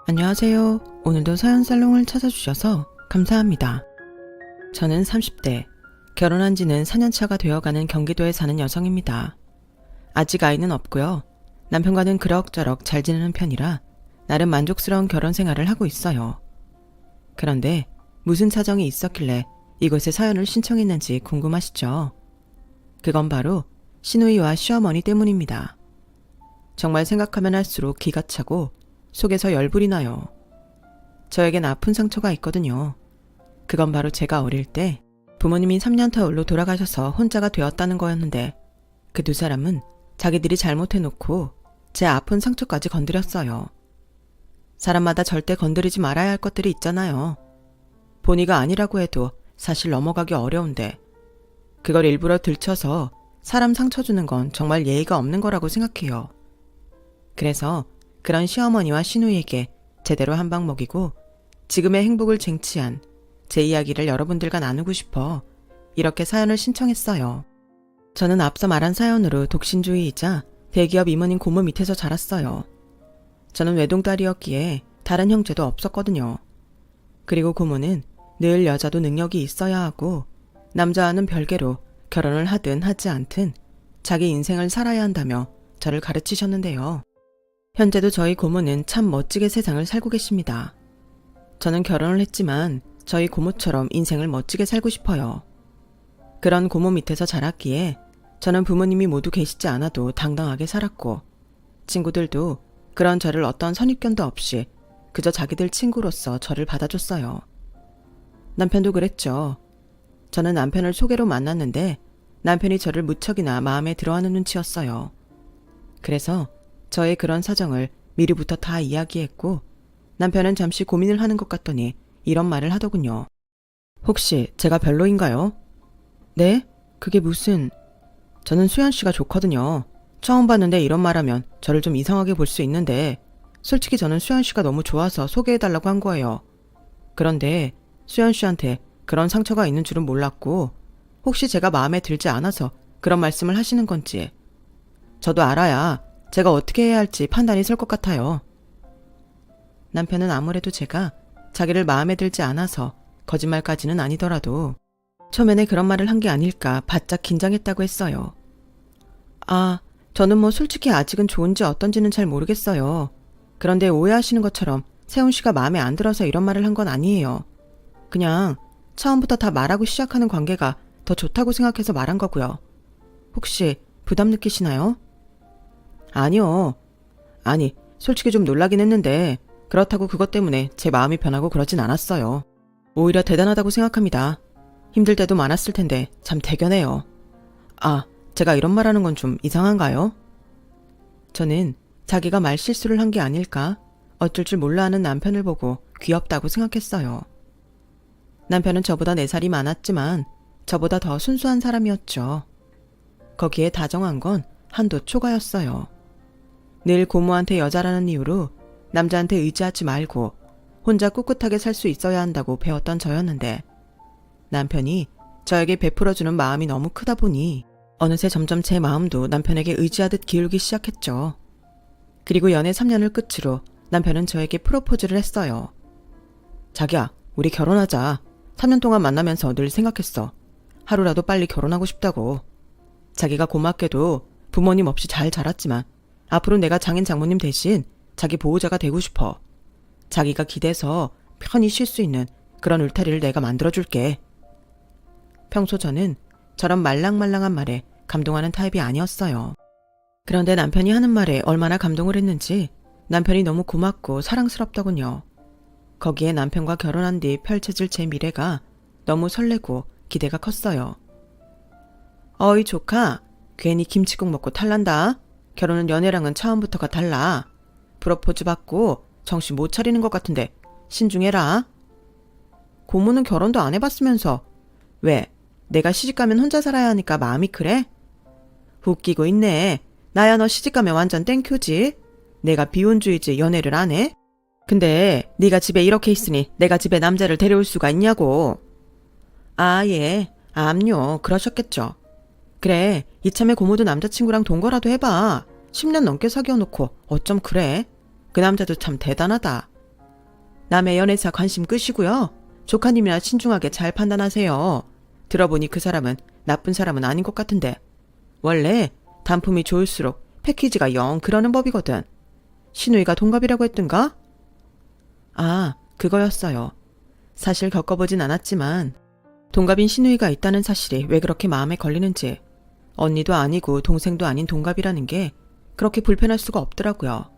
안녕하세요. 오늘도 사연살롱을 찾아주셔서 감사합니다. 저는 30대, 결혼한 지는 4년차가 되어가는 경기도에 사는 여성입니다. 아직 아이는 없고요. 남편과는 그럭저럭 잘 지내는 편이라 나름 만족스러운 결혼 생활을 하고 있어요. 그런데 무슨 사정이 있었길래 이곳에 사연을 신청했는지 궁금하시죠? 그건 바로 시누이와 시어머니 때문입니다. 정말 생각하면 할수록 기가 차고 속에서 열불이 나요. 저에겐 아픈 상처가 있거든요. 그건 바로 제가 어릴 때 부모님이 3년 터울로 돌아가셔서 혼자가 되었다는 거였는데 그 두 사람은 자기들이 잘못해놓고 제 아픈 상처까지 건드렸어요. 사람마다 절대 건드리지 말아야 할 것들이 있잖아요. 본의가 아니라고 해도 사실 넘어가기 어려운데 그걸 일부러 들춰서 사람 상처 주는 건 정말 예의가 없는 거라고 생각해요. 그래서 그런 시어머니와 시누이에게 제대로 한 방 먹이고 지금의 행복을 쟁취한 제 이야기를 여러분들과 나누고 싶어 이렇게 사연을 신청했어요. 저는 앞서 말한 사연으로 독신주의이자 대기업 임원인 고모 밑에서 자랐어요. 저는 외동딸이었기에 다른 형제도 없었거든요. 그리고 고모는 늘 여자도 능력이 있어야 하고 남자와는 별개로 결혼을 하든 하지 않든 자기 인생을 살아야 한다며 저를 가르치셨는데요. 현재도 저희 고모는 참 멋지게 세상을 살고 계십니다. 저는 결혼을 했지만 저희 고모처럼 인생을 멋지게 살고 싶어요. 그런 고모 밑에서 자랐기에 저는 부모님이 모두 계시지 않아도 당당하게 살았고 친구들도 그런 저를 어떤 선입견도 없이 그저 자기들 친구로서 저를 받아줬어요. 남편도 그랬죠. 저는 남편을 소개로 만났는데 남편이 저를 무척이나 마음에 들어하는 눈치였어요. 그래서 저의 그런 사정을 미리부터 다 이야기했고 남편은 잠시 고민을 하는 것 같더니 이런 말을 하더군요. 혹시 제가 별로인가요? 네? 그게 무슨... 저는 수연 씨가 좋거든요. 처음 봤는데 이런 말하면 저를 좀 이상하게 볼 수 있는데 솔직히 저는 수연 씨가 너무 좋아서 소개해달라고 한 거예요. 그런데 수연 씨한테 그런 상처가 있는 줄은 몰랐고 혹시 제가 마음에 들지 않아서 그런 말씀을 하시는 건지 저도 알아야 제가 어떻게 해야 할지 판단이 설 것 같아요. 남편은 아무래도 제가 자기를 마음에 들지 않아서 거짓말까지는 아니더라도 초면에 그런 말을 한 게 아닐까 바짝 긴장했다고 했어요. 아, 저는 뭐 솔직히 아직은 좋은지 어떤지는 잘 모르겠어요. 그런데 오해하시는 것처럼 세훈 씨가 마음에 안 들어서 이런 말을 한 건 아니에요. 그냥 처음부터 다 말하고 시작하는 관계가 더 좋다고 생각해서 말한 거고요. 혹시 부담 느끼시나요? 아니요. 아니, 솔직히 좀 놀라긴 했는데 그렇다고 그것 때문에 제 마음이 변하고 그러진 않았어요. 오히려 대단하다고 생각합니다. 힘들 때도 많았을 텐데 참 대견해요. 아, 제가 이런 말하는 건 좀 이상한가요? 저는 자기가 말 실수를 한 게 아닐까 어쩔 줄 몰라 하는 남편을 보고 귀엽다고 생각했어요. 남편은 저보다 4살이 많았지만 저보다 더 순수한 사람이었죠. 거기에 다정한 건 한도 초과였어요. 늘 고모한테 여자라는 이유로 남자한테 의지하지 말고 혼자 꿋꿋하게 살 수 있어야 한다고 배웠던 저였는데 남편이 저에게 베풀어주는 마음이 너무 크다 보니 어느새 점점 제 마음도 남편에게 의지하듯 기울기 시작했죠. 그리고 연애 3년을 끝으로 남편은 저에게 프로포즈를 했어요. 자기야, 우리 결혼하자. 3년 동안 만나면서 늘 생각했어. 하루라도 빨리 결혼하고 싶다고. 자기가 고맙게도 부모님 없이 잘 자랐지만 앞으로 내가 장인 장모님 대신 자기 보호자가 되고 싶어. 자기가 기대서 편히 쉴 수 있는 그런 울타리를 내가 만들어줄게. 평소 저는 저런 말랑말랑한 말에 감동하는 타입이 아니었어요. 그런데 남편이 하는 말에 얼마나 감동을 했는지 남편이 너무 고맙고 사랑스럽더군요. 거기에 남편과 결혼한 뒤 펼쳐질 제 미래가 너무 설레고 기대가 컸어요. 어이 조카, 괜히 김치국 먹고 탈난다. 결혼은 연애랑은 처음부터가 달라. 프로포즈 받고 정신 못 차리는 것 같은데 신중해라. 고모는 결혼도 안 해봤으면서 왜? 내가 시집가면 혼자 살아야 하니까 마음이 그래? 웃기고 있네. 나야 너 시집가면 완전 땡큐지. 내가 비혼주의지 연애를 안 해? 근데 네가 집에 이렇게 있으니 내가 집에 남자를 데려올 수가 있냐고. 아, 예. 암요. 그러셨겠죠. 그래, 이참에 고모도 남자친구랑 동거라도 해봐. 10년 넘게 사귀어놓고 어쩜 그래? 그 남자도 참 대단하다. 남의 연애사 관심 끄시고요. 조카님이나 신중하게 잘 판단하세요. 들어보니 그 사람은 나쁜 사람은 아닌 것 같은데. 원래 단품이 좋을수록 패키지가 영 그러는 법이거든. 신우이가 동갑이라고 했던가? 아, 그거였어요. 사실 겪어보진 않았지만 동갑인 신우이가 있다는 사실이 왜 그렇게 마음에 걸리는지, 언니도 아니고 동생도 아닌 동갑이라는 게 그렇게 불편할 수가 없더라고요.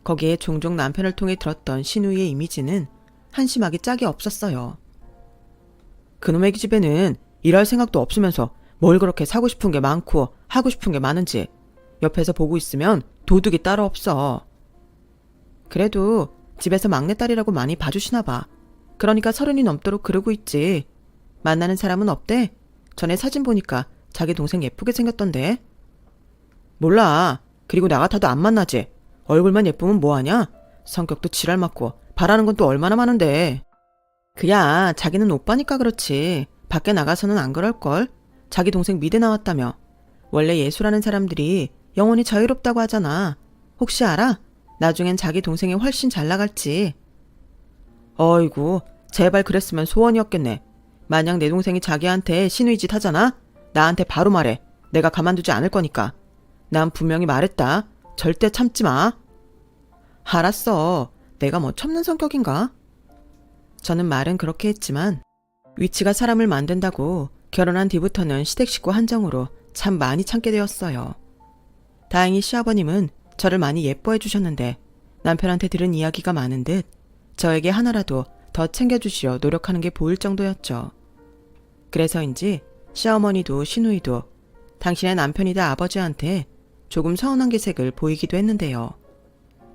거기에 종종 남편을 통해 들었던 신우이의 이미지는 한심하게 짝이 없었어요. 그놈의 집에는 일할 생각도 없으면서 뭘 그렇게 사고 싶은 게 많고 하고 싶은 게 많은지 옆에서 보고 있으면 도둑이 따로 없어. 그래도 집에서 막내딸이라고 많이 봐주시나 봐. 그러니까 30이 넘도록 그러고 있지. 만나는 사람은 없대? 전에 사진 보니까 자기 동생 예쁘게 생겼던데. 몰라. 그리고 나 같아도 안 만나지. 얼굴만 예쁘면 뭐하냐? 성격도 지랄 맞고 바라는 건 또 얼마나 많은데. 그야 자기는 오빠니까 그렇지. 밖에 나가서는 안 그럴걸. 자기 동생 미대 나왔다며. 원래 예술하는 사람들이 영혼이 자유롭다고 하잖아. 혹시 알아? 나중엔 자기 동생이 훨씬 잘 나갈지. 어이구, 제발 그랬으면 소원이었겠네. 만약 내 동생이 자기한테 신우이 짓 하잖아? 나한테 바로 말해. 내가 가만두지 않을 거니까. 난 분명히 말했다. 절대 참지 마. 알았어. 내가 뭐 참는 성격인가? 저는 말은 그렇게 했지만 위치가 사람을 만든다고 결혼한 뒤부터는 시댁 식구 한정으로 참 많이 참게 되었어요. 다행히 시아버님은 저를 많이 예뻐해 주셨는데 남편한테 들은 이야기가 많은 듯 저에게 하나라도 더 챙겨주시려 노력하는 게 보일 정도였죠. 그래서인지 시어머니도 신우이도 당신의 남편이다 아버지한테 조금 서운한 기색을 보이기도 했는데요.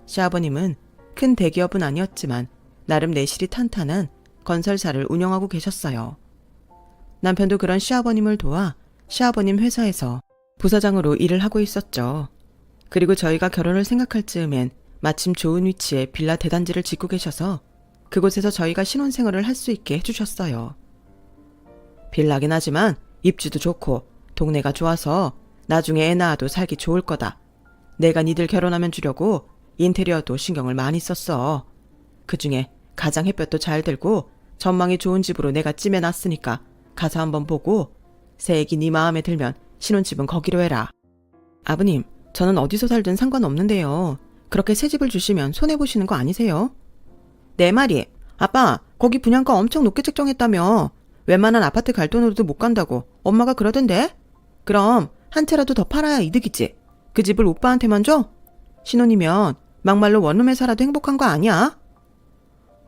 시아버님은 큰 대기업은 아니었지만 나름 내실이 탄탄한 건설사를 운영하고 계셨어요. 남편도 그런 시아버님을 도와 시아버님 회사에서 부사장으로 일을 하고 있었죠. 그리고 저희가 결혼을 생각할 즈음엔 마침 좋은 위치에 빌라 대단지를 짓고 계셔서 그곳에서 저희가 신혼생활을 할 수 있게 해주셨어요. 빌라긴 하지만 입지도 좋고 동네가 좋아서 나중에 애 낳아도 살기 좋을 거다. 내가 니들 결혼하면 주려고 인테리어도 신경을 많이 썼어. 그중에 가장 햇볕도 잘 들고 전망이 좋은 집으로 내가 찜해놨으니까 가서 한번 보고 새 애기 네 마음에 들면 신혼집은 거기로 해라. 아버님, 저는 어디서 살든 상관없는데요. 그렇게 새 집을 주시면 손해보시는 거 아니세요? 내 말이, 아빠, 거기 분양가 엄청 높게 책정했다며. 웬만한 아파트 갈 돈으로도 못 간다고 엄마가 그러던데? 그럼 한 채라도 더 팔아야 이득이지. 그 집을 오빠한테만 줘? 신혼이면 막말로 원룸에 살아도 행복한 거 아니야?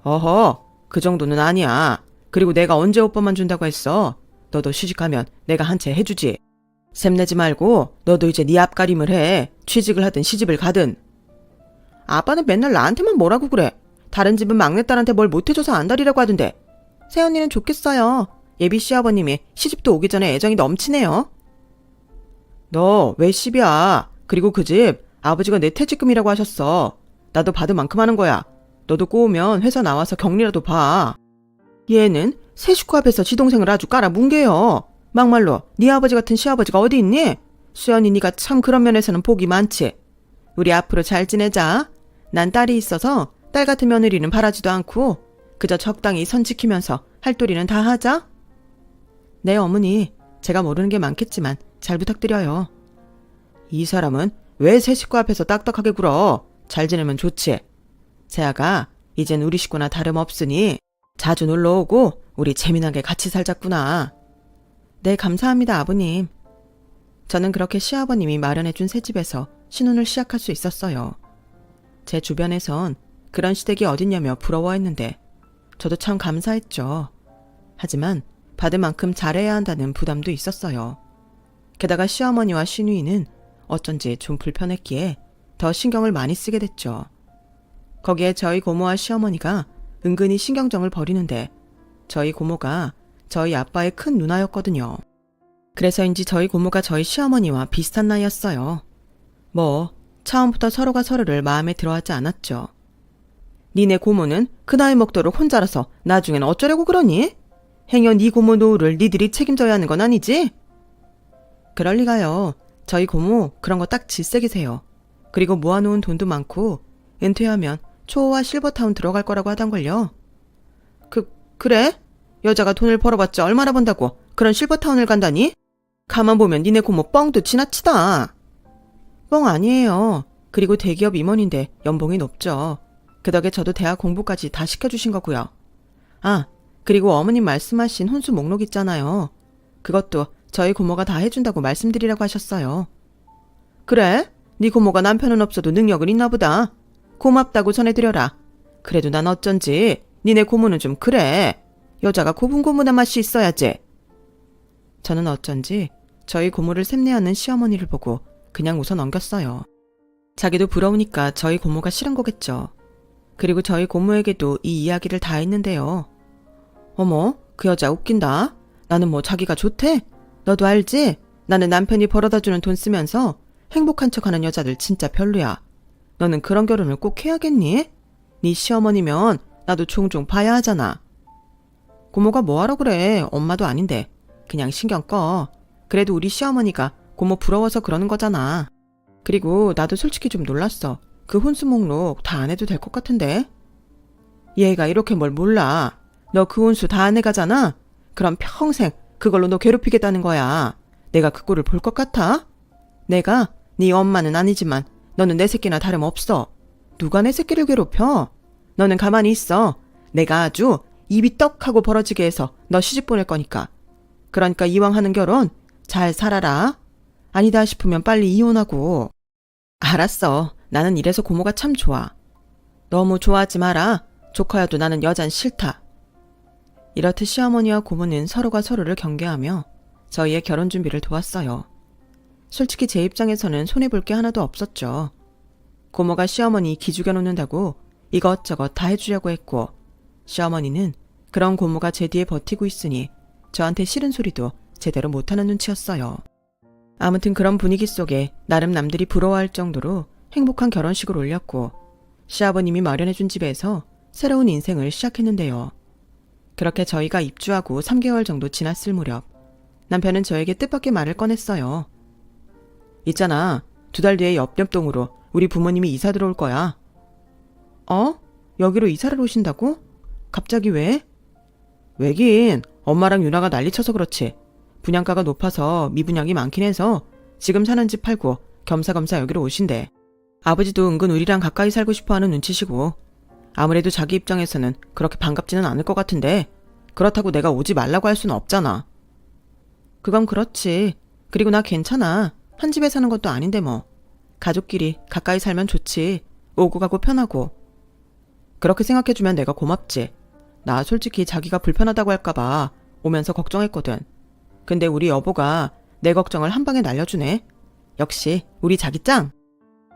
어허, 그 정도는 아니야. 그리고 내가 언제 오빠만 준다고 했어? 너도 시집가면 내가 한 채 해주지. 샘내지 말고 너도 이제 네 앞가림을 해. 취직을 하든 시집을 가든. 아빠는 맨날 나한테만 뭐라고 그래. 다른 집은 막내딸한테 뭘 못해줘서 안달이라고 하던데. 새언니는 좋겠어요. 예비 시아버님이 시집도 오기 전에 애정이 넘치네요. 너 왜 시비야? 그리고 그 집 아버지가 내 퇴직금이라고 하셨어. 나도 받을 만큼 하는 거야. 너도 꼬우면 회사 나와서 격리라도 봐. 얘는 새 식구 앞에서 지 동생을 아주 깔아뭉개요. 막말로 네 아버지 같은 시아버지가 어디 있니? 수연이 네가 참 그런 면에서는 복이 많지. 우리 앞으로 잘 지내자. 난 딸이 있어서 딸 같은 며느리는 바라지도 않고 그저 적당히 선 지키면서 할 도리는 다 하자. 네 어머니, 제가 모르는 게 많겠지만 잘 부탁드려요. 이 사람은 왜 새 식구 앞에서 딱딱하게 굴어? 잘 지내면 좋지. 세아가 이젠 우리 식구나 다름없으니 자주 놀러오고 우리 재미나게 같이 살자꾸나. 네, 감사합니다 아버님. 저는 그렇게 시아버님이 마련해준 새 집에서 신혼을 시작할 수 있었어요. 제 주변에선 그런 시댁이 어딨냐며 부러워했는데 저도 참 감사했죠. 하지만 받을 만큼 잘해야 한다는 부담도 있었어요. 게다가 시어머니와 시누이는 어쩐지 좀 불편했기에 더 신경을 많이 쓰게 됐죠. 거기에 저희 고모와 시어머니가 은근히 신경정을 벌이는데 저희 고모가 저희 아빠의 큰 누나였거든요. 그래서인지 저희 고모가 저희 시어머니와 비슷한 나이였어요. 뭐 처음부터 서로가 서로를 마음에 들어하지 않았죠. 니네 고모는 그 나이 먹도록 혼자라서 나중엔 어쩌려고 그러니? 행여 니 고모 노후를 니들이 책임져야 하는 건 아니지? 그럴 리가요. 저희 고모 그런 거 딱 질색이세요. 그리고 모아놓은 돈도 많고 은퇴하면 초호와 실버타운 들어갈 거라고 하던걸요. 그래? 여자가 돈을 벌어봤자 얼마나 번다고 그런 실버타운을 간다니? 가만 보면 니네 고모 뻥도 지나치다. 뻥 아니에요. 그리고 대기업 임원인데 연봉이 높죠. 그 덕에 저도 대학 공부까지 다 시켜주신 거고요. 아, 그리고 어머님 말씀하신 혼수 목록 있잖아요. 그것도 저희 고모가 다 해준다고 말씀드리라고 하셨어요. 그래? 네 고모가 남편은 없어도 능력은 있나 보다. 고맙다고 전해드려라. 그래도 난 어쩐지 니네 고모는 좀 그래. 여자가 고분고분한 맛이 있어야지. 저는 어쩐지 저희 고모를 샘내하는 시어머니를 보고 그냥 웃어 넘겼어요. 자기도 부러우니까 저희 고모가 싫은 거겠죠. 그리고 저희 고모에게도 이 이야기를 다 했는데요. 어머, 그 여자 웃긴다. 나는 뭐 자기가 좋대? 너도 알지? 나는 남편이 벌어다주는 돈 쓰면서 행복한 척하는 여자들 진짜 별로야. 너는 그런 결혼을 꼭 해야겠니? 네 시어머니면 나도 종종 봐야 하잖아. 고모가 뭐하러 그래. 엄마도 아닌데. 그냥 신경 꺼. 그래도 우리 시어머니가 고모 부러워서 그러는 거잖아. 그리고 나도 솔직히 좀 놀랐어. 그 혼수 목록 다 안 해도 될 것 같은데. 얘가 이렇게 뭘 몰라. 너 그 혼수 다 안 해가잖아. 그럼 평생 그걸로 너 괴롭히겠다는 거야. 내가 그 꼴을 볼 것 같아? 내가 네 엄마는 아니지만 너는 내 새끼나 다름없어. 누가 내 새끼를 괴롭혀? 너는 가만히 있어. 내가 아주 입이 떡하고 벌어지게 해서 너 시집 보낼 거니까. 그러니까 이왕 하는 결혼 잘 살아라. 아니다 싶으면 빨리 이혼하고. 알았어. 나는 이래서 고모가 참 좋아. 너무 좋아하지 마라. 조카여도 나는 여잔 싫다. 이렇듯 시어머니와 고모는 서로가 서로를 경계하며 저희의 결혼 준비를 도왔어요. 솔직히 제 입장에서는 손해볼 게 하나도 없었죠. 고모가 시어머니 기죽여 놓는다고 이것저것 다 해주려고 했고, 시어머니는 그런 고모가 제 뒤에 버티고 있으니 저한테 싫은 소리도 제대로 못하는 눈치였어요. 아무튼 그런 분위기 속에 나름 남들이 부러워할 정도로 행복한 결혼식을 올렸고, 시아버님이 마련해준 집에서 새로운 인생을 시작했는데요. 그렇게 저희가 입주하고 3개월 정도 지났을 무렵 남편은 저에게 뜻밖의 말을 꺼냈어요. 있잖아, 2달 뒤에 옆 동으로 우리 부모님이 이사 들어올 거야. 어? 여기로 이사를 오신다고? 갑자기 왜? 왜긴 엄마랑 유나가 난리쳐서 그렇지. 분양가가 높아서 미분양이 많긴 해서 지금 사는 집 팔고 겸사겸사 여기로 오신대. 아버지도 은근 우리랑 가까이 살고 싶어하는 눈치시고, 아무래도 자기 입장에서는 그렇게 반갑지는 않을 것 같은데 그렇다고 내가 오지 말라고 할 수는 없잖아. 그건 그렇지. 그리고 나 괜찮아. 한 집에 사는 것도 아닌데 뭐. 가족끼리 가까이 살면 좋지. 오고 가고 편하고. 그렇게 생각해주면 내가 고맙지. 나 솔직히 자기가 불편하다고 할까봐 오면서 걱정했거든. 근데 우리 여보가 내 걱정을 한 방에 날려주네. 역시 우리 자기 짱.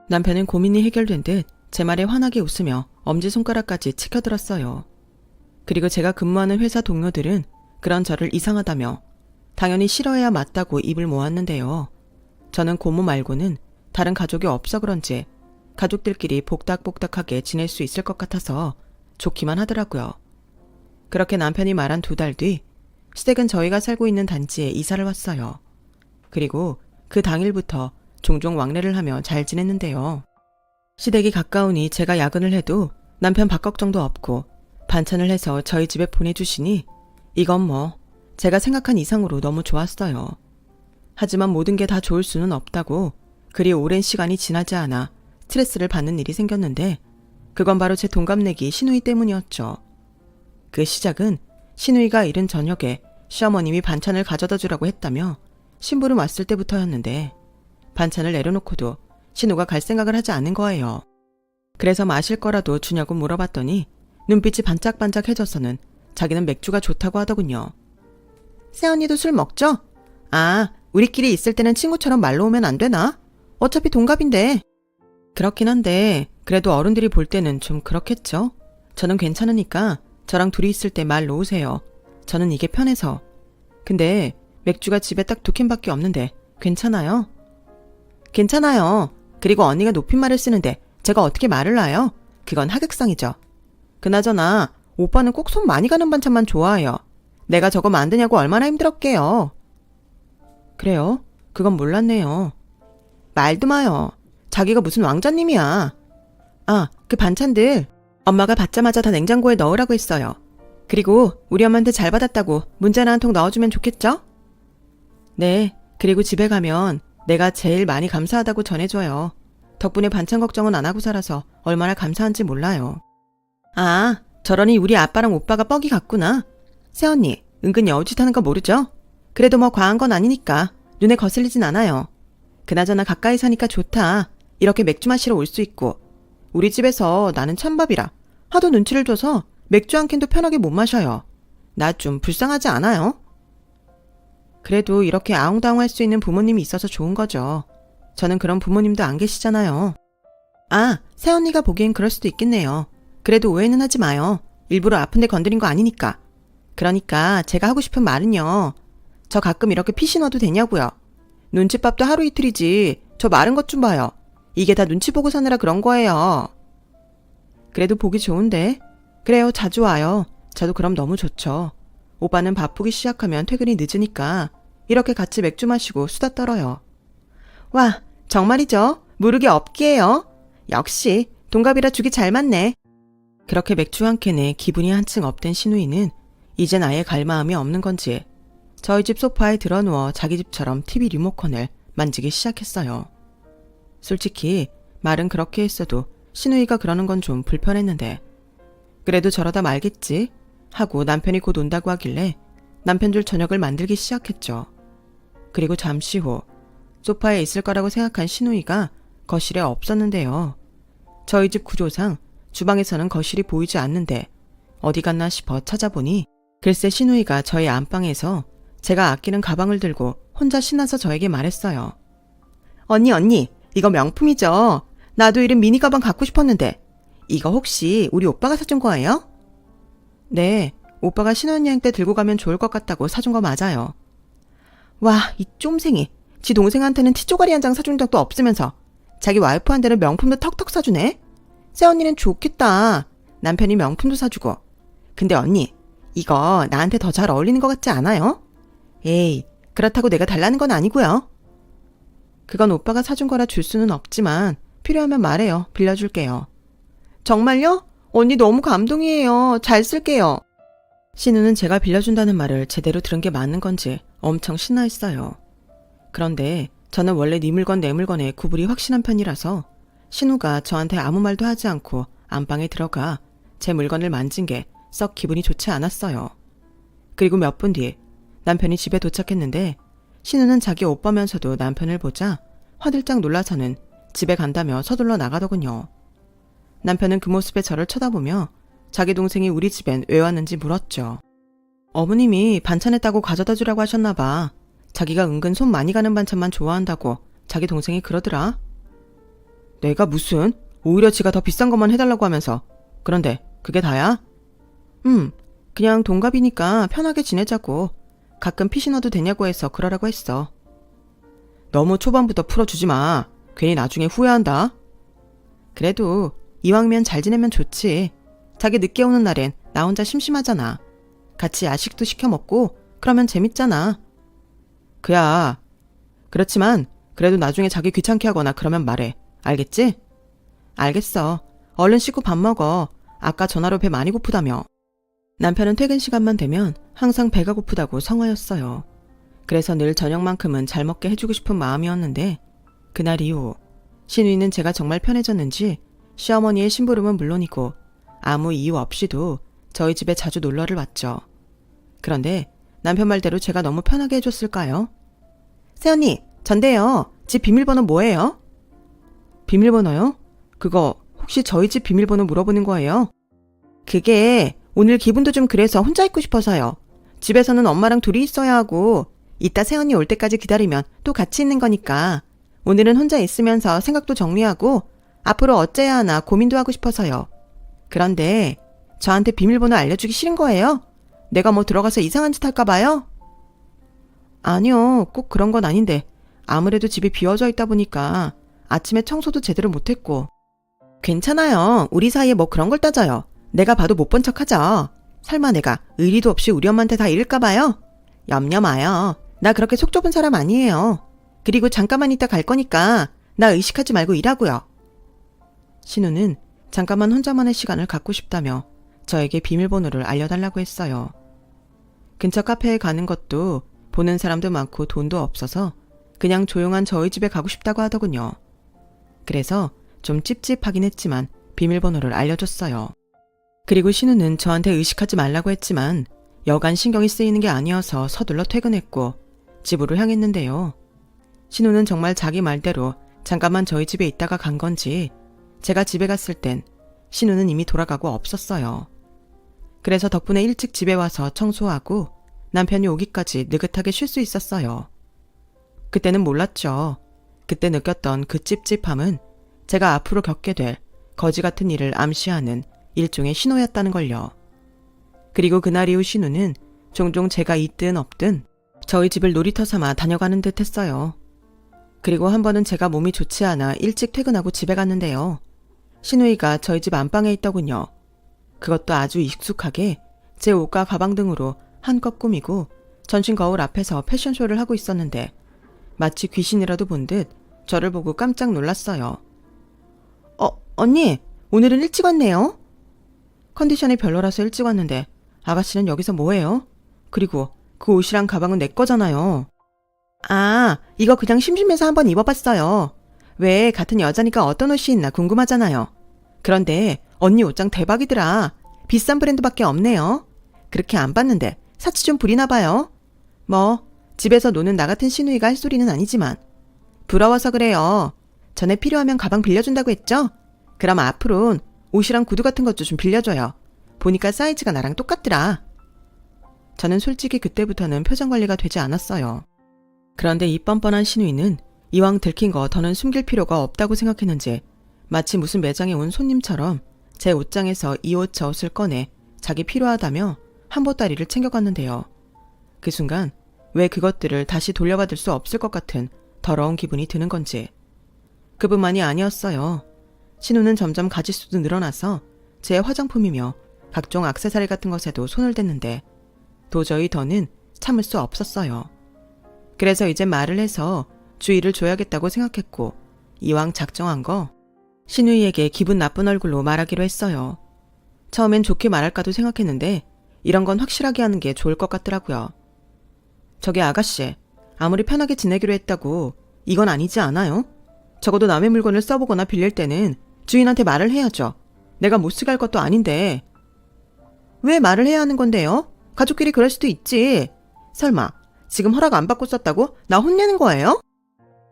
남편은 고민이 해결된 듯 제 말에 환하게 웃으며 엄지손가락까지 치켜들었어요. 그리고 제가 근무하는 회사 동료들은 그런 저를 이상하다며 당연히 싫어해야 맞다고 입을 모았는데요. 저는 고모 말고는 다른 가족이 없어 그런지 가족들끼리 복닥복닥하게 지낼 수 있을 것 같아서 좋기만 하더라고요. 그렇게 남편이 말한 2달 뒤 시댁은 저희가 살고 있는 단지에 이사를 왔어요. 그리고 그 당일부터 종종 왕래를 하며 잘 지냈는데요. 시댁이 가까우니 제가 야근을 해도 남편 밥걱정도 없고 반찬을 해서 저희 집에 보내주시니 이건 뭐 제가 생각한 이상으로 너무 좋았어요. 하지만 모든 게 다 좋을 수는 없다고 그리 오랜 시간이 지나지 않아 스트레스를 받는 일이 생겼는데 그건 바로 제 동갑내기 시누이 때문이었죠. 그 시작은 시누이가 이른 저녁에 시어머님이 반찬을 가져다 주라고 했다며 심부름 왔을 때부터였는데 반찬을 내려놓고도 신우가 갈 생각을 하지 않은 거예요. 그래서 마실 거라도 주냐고 물어봤더니 눈빛이 반짝반짝해져서는 자기는 맥주가 좋다고 하더군요. 새언니도 술 먹죠? 아, 우리끼리 있을 때는 친구처럼 말로 오면 안 되나? 어차피 동갑인데. 그렇긴 한데 그래도 어른들이 볼 때는 좀 그렇겠죠? 저는 괜찮으니까 저랑 둘이 있을 때 말 놓으세요. 저는 이게 편해서. 근데 맥주가 집에 딱 2캔밖에 없는데 괜찮아요? 괜찮아요. 그리고 언니가 높임말을 쓰는데 제가 어떻게 말을 놔요? 그건 하극상이죠. 그나저나 오빠는 꼭 손 많이 가는 반찬만 좋아해요. 내가 저거 만드냐고 얼마나 힘들었게요. 그래요? 그건 몰랐네요. 말도 마요. 자기가 무슨 왕자님이야. 아, 그 반찬들 엄마가 받자마자 다 냉장고에 넣으라고 했어요. 그리고 우리 엄마한테 잘 받았다고 문자나 한 통 넣어주면 좋겠죠? 네, 그리고 집에 가면 내가 제일 많이 감사하다고 전해줘요. 덕분에 반찬 걱정은 안 하고 살아서 얼마나 감사한지 몰라요. 아, 저러니 우리 아빠랑 오빠가 뻑이 같구나. 새언니, 은근 여우짓하는 거 모르죠? 그래도 뭐 과한 건 아니니까 눈에 거슬리진 않아요. 그나저나 가까이 사니까 좋다. 이렇게 맥주 마시러 올 수 있고. 우리 집에서 나는 찬밥이라 하도 눈치를 줘서 맥주 한 캔도 편하게 못 마셔요. 나 좀 불쌍하지 않아요? 그래도 이렇게 아웅다웅할 수 있는 부모님이 있어서 좋은 거죠. 저는 그런 부모님도 안 계시잖아요. 아, 새언니가 보기엔 그럴 수도 있겠네요. 그래도 오해는 하지 마요. 일부러 아픈데 건드린 거 아니니까. 그러니까 제가 하고 싶은 말은요. 저 가끔 이렇게 피 신어도 되냐고요. 눈칫밥도 하루 이틀이지. 저 마른 것 좀 봐요. 이게 다 눈치 보고 사느라 그런 거예요. 그래도 보기 좋은데. 그래요, 자주 와요. 저도 그럼 너무 좋죠. 오빠는 바쁘기 시작하면 퇴근이 늦으니까 이렇게 같이 맥주 마시고 수다 떨어요. 와, 정말이죠? 무르기 없기에요. 역시 동갑이라 죽이 잘 맞네. 그렇게 맥주 한 캔에 기분이 한층 업된 신우이는 이젠 아예 갈 마음이 없는 건지 저희 집 소파에 드러누워 자기 집처럼 TV 리모컨을 만지기 시작했어요. 솔직히 말은 그렇게 했어도 신우이가 그러는 건 좀 불편했는데 그래도 저러다 말겠지 하고 남편이 곧 온다고 하길래 남편 줄 저녁을 만들기 시작했죠. 그리고 잠시 후 소파에 있을 거라고 생각한 신우이가 거실에 없었는데요. 저희 집 구조상 주방에서는 거실이 보이지 않는데 어디 갔나 싶어 찾아보니 글쎄 신우이가 저희 안방에서 제가 아끼는 가방을 들고 혼자 신나서 저에게 말했어요. 언니, 이거 명품이죠? 나도 이런 미니 가방 갖고 싶었는데 이거 혹시 우리 오빠가 사준 거예요? 네, 오빠가 신혼여행 때 들고 가면 좋을 것 같다고 사준 거 맞아요. 와, 이 쫌생이 지 동생한테는 티조가리 한 장 사준 적도 없으면서 자기 와이프한테는 명품도 턱턱 사주네? 새언니는 좋겠다. 남편이 명품도 사주고. 근데 언니, 이거 나한테 더 잘 어울리는 것 같지 않아요? 에이, 그렇다고 내가 달라는 건 아니고요. 그건 오빠가 사준 거라 줄 수는 없지만 필요하면 말해요. 빌려줄게요. 정말요? 언니 너무 감동이에요. 잘 쓸게요. 신우는 제가 빌려준다는 말을 제대로 들은 게 맞는 건지 엄청 신나했어요. 그런데 저는 원래 네 물건 내 물건에 구분이 확실한 편이라서 신우가 저한테 아무 말도 하지 않고 안방에 들어가 제 물건을 만진 게 썩 기분이 좋지 않았어요. 그리고 몇 분 뒤 남편이 집에 도착했는데 신우는 자기 오빠면서도 남편을 보자 화들짝 놀라서는 집에 간다며 서둘러 나가더군요. 남편은 그 모습에 저를 쳐다보며 자기 동생이 우리 집엔 왜 왔는지 물었죠. 어머님이 반찬했다고 가져다 주라고 하셨나 봐. 자기가 은근 손 많이 가는 반찬만 좋아한다고 자기 동생이 그러더라. 내가 무슨? 오히려 지가 더 비싼 것만 해달라고 하면서. 그런데 그게 다야? 그냥 동갑이니까 편하게 지내자고. 가끔 피 신어도 되냐고 해서 그러라고 했어. 너무 초반부터 풀어주지 마. 괜히 나중에 후회한다. 그래도 이왕이면 잘 지내면 좋지. 자기 늦게 오는 날엔 나 혼자 심심하잖아. 같이 야식도 시켜 먹고 그러면 재밌잖아. 그야. 그렇지만 그래도 나중에 자기 귀찮게 하거나 그러면 말해. 알겠지? 알겠어. 얼른 씻고 밥 먹어. 아까 전화로 배 많이 고프다며. 남편은 퇴근 시간만 되면 항상 배가 고프다고 성화였어요. 그래서 늘 저녁만큼은 잘 먹게 해주고 싶은 마음이었는데 그날 이후 신우이는 제가 정말 편해졌는지 시어머니의 심부름은 물론이고 아무 이유 없이도 저희 집에 자주 놀러를 왔죠. 그런데 남편 말대로 제가 너무 편하게 해줬을까요? 새언니, 전데요. 집 비밀번호 뭐예요? 비밀번호요? 그거 혹시 저희 집 비밀번호 물어보는 거예요? 그게 오늘 기분도 좀 그래서 혼자 있고 싶어서요. 집에서는 엄마랑 둘이 있어야 하고 이따 새언니 올 때까지 기다리면 또 같이 있는 거니까 오늘은 혼자 있으면서 생각도 정리하고 앞으로 어째야 하나 고민도 하고 싶어서요. 그런데 저한테 비밀번호 알려주기 싫은 거예요? 내가 뭐 들어가서 이상한 짓 할까 봐요? 아니요, 꼭 그런 건 아닌데 아무래도 집이 비워져 있다 보니까 아침에 청소도 제대로 못했고. 괜찮아요. 우리 사이에 뭐 그런 걸 따져요. 내가 봐도 못 본 척하죠. 설마 내가 의리도 없이 우리 엄마한테 다 잃을까 봐요? 염려 마요. 나 그렇게 속 좁은 사람 아니에요. 그리고 잠깐만 있다 갈 거니까 나 의식하지 말고 일하고요. 신우는 잠깐만 혼자만의 시간을 갖고 싶다며 저에게 비밀번호를 알려달라고 했어요. 근처 카페에 가는 것도 보는 사람도 많고 돈도 없어서 그냥 조용한 저희 집에 가고 싶다고 하더군요. 그래서 좀 찝찝하긴 했지만 비밀번호를 알려줬어요. 그리고 신우는 저한테 의식하지 말라고 했지만 여간 신경이 쓰이는 게 아니어서 서둘러 퇴근했고 집으로 향했는데요. 신우는 정말 자기 말대로 잠깐만 저희 집에 있다가 간 건지 제가 집에 갔을 땐 신우는 이미 돌아가고 없었어요. 그래서 덕분에 일찍 집에 와서 청소하고 남편이 오기까지 느긋하게 쉴 수 있었어요. 그때는 몰랐죠. 그때 느꼈던 그 찝찝함은 제가 앞으로 겪게 될 거지 같은 일을 암시하는 일종의 신호였다는 걸요. 그리고 그날 이후 신우는 종종 제가 있든 없든 저희 집을 놀이터 삼아 다녀가는 듯 했어요. 그리고 한 번은 제가 몸이 좋지 않아 일찍 퇴근하고 집에 갔는데요. 신우이가 저희 집 안방에 있더군요. 그것도 아주 익숙하게 제 옷과 가방 등으로 한껏 꾸미고 전신 거울 앞에서 패션쇼를 하고 있었는데 마치 귀신이라도 본 듯 저를 보고 깜짝 놀랐어요. 언니, 오늘은 일찍 왔네요? 컨디션이 별로라서 일찍 왔는데 아가씨는 여기서 뭐해요? 그리고 그 옷이랑 가방은 내 거잖아요. 아, 이거 그냥 심심해서 한번 입어봤어요. 왜 같은 여자니까 어떤 옷이 있나 궁금하잖아요. 그런데 언니 옷장 대박이더라. 비싼 브랜드밖에 없네요. 그렇게 안 봤는데 사치 좀 부리나 봐요. 뭐 집에서 노는 나 같은 시누이가 할 소리는 아니지만 부러워서 그래요. 전에 필요하면 가방 빌려준다고 했죠? 그럼 앞으론 옷이랑 구두 같은 것도 좀 빌려줘요. 보니까 사이즈가 나랑 똑같더라. 저는 솔직히 그때부터는 표정 관리가 되지 않았어요. 그런데 이 뻔뻔한 시누이는 이왕 들킨 거 더는 숨길 필요가 없다고 생각했는지 마치 무슨 매장에 온 손님처럼 제 옷장에서 이 옷 저 옷을 꺼내 자기 필요하다며 한 보따리를 챙겨갔는데요. 그 순간 왜 그것들을 다시 돌려받을 수 없을 것 같은 더러운 기분이 드는 건지. 그뿐만이 아니었어요. 신우는 점점 가짓수도 늘어나서 제 화장품이며 각종 액세서리 같은 것에도 손을 댔는데 도저히 더는 참을 수 없었어요. 그래서 이제 말을 해서 주의를 줘야겠다고 생각했고 이왕 작정한 거 신우이에게 기분 나쁜 얼굴로 말하기로 했어요. 처음엔 좋게 말할까도 생각했는데 이런 건 확실하게 하는 게 좋을 것 같더라고요. 저기 아가씨, 아무리 편하게 지내기로 했다고 이건 아니지 않아요? 적어도 남의 물건을 써보거나 빌릴 때는 주인한테 말을 해야죠. 내가 못 쓰게 할 것도 아닌데. 왜 말을 해야 하는 건데요? 가족끼리 그럴 수도 있지. 설마 지금 허락 안 받고 썼다고 나 혼내는 거예요?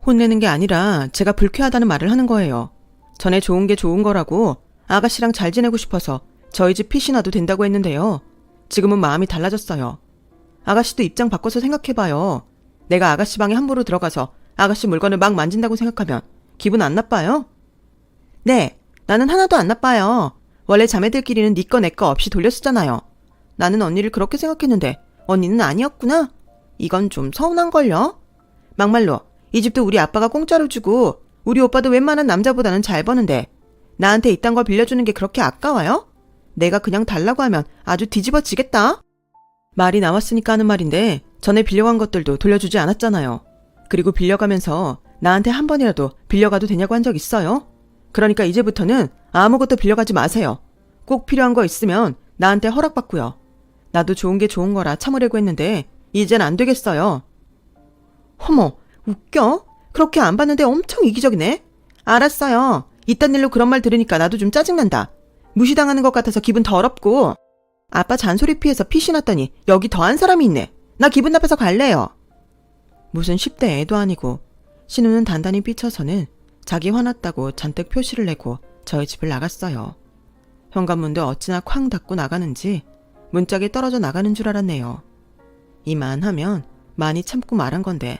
혼내는 게 아니라 제가 불쾌하다는 말을 하는 거예요. 전에 좋은 게 좋은 거라고 아가씨랑 잘 지내고 싶어서 저희 집 핏이 나도 된다고 했는데요. 지금은 마음이 달라졌어요. 아가씨도 입장 바꿔서 생각해봐요. 내가 아가씨 방에 함부로 들어가서 아가씨 물건을 막 만진다고 생각하면 기분 안 나빠요? 네, 나는 하나도 안 나빠요. 원래 자매들끼리는 네 거 내 거 없이 돌려 쓰잖아요. 나는 언니를 그렇게 생각했는데 언니는 아니었구나? 이건 좀 서운한걸요? 막말로 이 집도 우리 아빠가 공짜로 주고 우리 오빠도 웬만한 남자보다는 잘 버는데 나한테 이딴 걸 빌려주는 게 그렇게 아까워요? 내가 그냥 달라고 하면 아주 뒤집어지겠다? 말이 나왔으니까 하는 말인데 전에 빌려간 것들도 돌려주지 않았잖아요. 그리고 빌려가면서 나한테 한 번이라도 빌려가도 되냐고 한 적 있어요? 그러니까 이제부터는 아무것도 빌려가지 마세요. 꼭 필요한 거 있으면 나한테 허락받고요. 나도 좋은 게 좋은 거라 참으려고 했는데 이젠 안 되겠어요. 어머, 웃겨? 그렇게 안 봤는데 엄청 이기적이네? 알았어요. 이딴 일로 그런 말 들으니까 나도 좀 짜증난다. 무시당하는 것 같아서 기분 더럽고. 아빠 잔소리 피해서 핏이 났더니 여기 더한 사람이 있네. 나 기분 나빠서 갈래요. 무슨 10대 애도 아니고 신우는 단단히 삐쳐서는 자기 화났다고 잔뜩 표시를 내고 저희 집을 나갔어요. 현관문도 어찌나 쾅 닫고 나가는지 문짝이 떨어져 나가는 줄 알았네요. 이만하면 많이 참고 말한 건데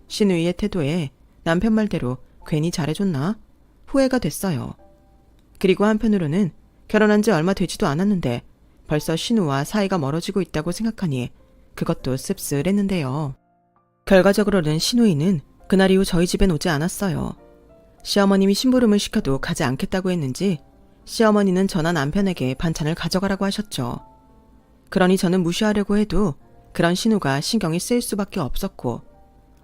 신우이의 태도에 남편 말대로 괜히 잘해줬나 후회가 됐어요. 그리고 한편으로는 결혼한 지 얼마 되지도 않았는데 벌써 신우와 사이가 멀어지고 있다고 생각하니 그것도 씁쓸했는데요. 결과적으로는 신우이는 그날 이후 저희 집엔 오지 않았어요. 시어머님이 심부름을 시켜도 가지 않겠다고 했는지 시어머니는 저나 남편에게 반찬을 가져가라고 하셨죠. 그러니 저는 무시하려고 해도 그런 신우가 신경이 쓰일 수밖에 없었고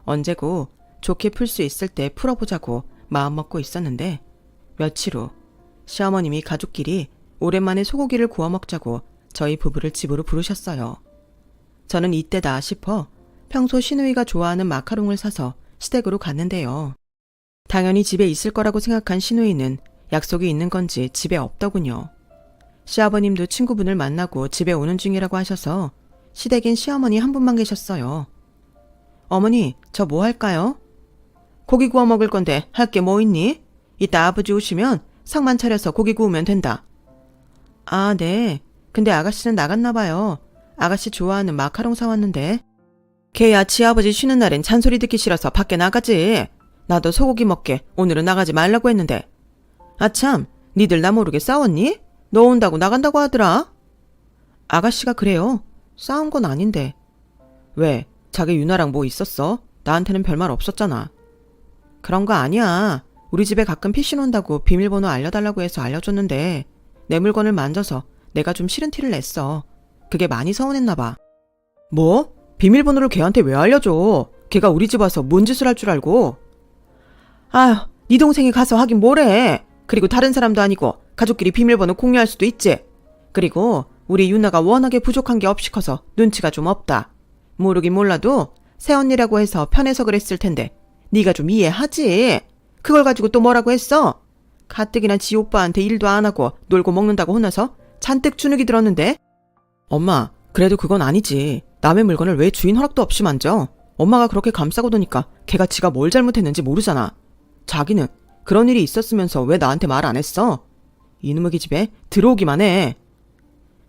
언제고 좋게 풀 수 있을 때 풀어보자고 마음먹고 있었는데 며칠 후 시어머님이 가족끼리 오랜만에 소고기를 구워 먹자고 저희 부부를 집으로 부르셨어요. 저는 이때다 싶어 평소 시누이가 좋아하는 마카롱을 사서 시댁으로 갔는데요. 당연히 집에 있을 거라고 생각한 시누이는 약속이 있는 건지 집에 없더군요. 시아버님도 친구분을 만나고 집에 오는 중이라고 하셔서 시댁엔 시어머니 한 분만 계셨어요. 어머니, 저 뭐 할까요? 고기 구워 먹을 건데 할 게 뭐 있니? 이따 아버지 오시면 상만 차려서 고기 구우면 된다. 아, 네. 근데 아가씨는 나갔나 봐요. 아가씨 좋아하는 마카롱 사왔는데. 걔야 지아버지 쉬는 날엔 잔소리 듣기 싫어서 밖에 나가지. 나도 소고기 먹게 오늘은 나가지 말라고 했는데. 아참, 니들 나 모르게 싸웠니? 너 온다고 나간다고 하더라. 아가씨가 그래요. 싸운 건 아닌데. 왜? 자기 유나랑 뭐 있었어? 나한테는 별말 없었잖아. 그런 거 아니야. 우리 집에 가끔 피신 온다고 비밀번호 알려달라고 해서 알려줬는데 내 물건을 만져서 내가 좀 싫은 티를 냈어. 그게 많이 서운했나 봐. 뭐? 비밀번호를 걔한테 왜 알려줘? 걔가 우리 집 와서 뭔 짓을 할 줄 알고. 아휴, 네 동생이 가서 하긴 뭐래. 그리고 다른 사람도 아니고 가족끼리 비밀번호 공유할 수도 있지. 그리고 우리 유나가 워낙에 부족한 게 없이 커서 눈치가 좀 없다. 모르긴 몰라도 새언니라고 해서 편해서 그랬을 텐데 네가 좀 이해하지. 그걸 가지고 또 뭐라고 했어? 가뜩이나 지 오빠한테 일도 안 하고 놀고 먹는다고 혼나서 잔뜩 주눅이 들었는데. 엄마, 그래도 그건 아니지. 남의 물건을 왜 주인 허락도 없이 만져? 엄마가 그렇게 감싸고 도니까 걔가 지가 뭘 잘못했는지 모르잖아. 자기는 그런 일이 있었으면서 왜 나한테 말 안 했어? 이놈의 기집애 들어오기만 해.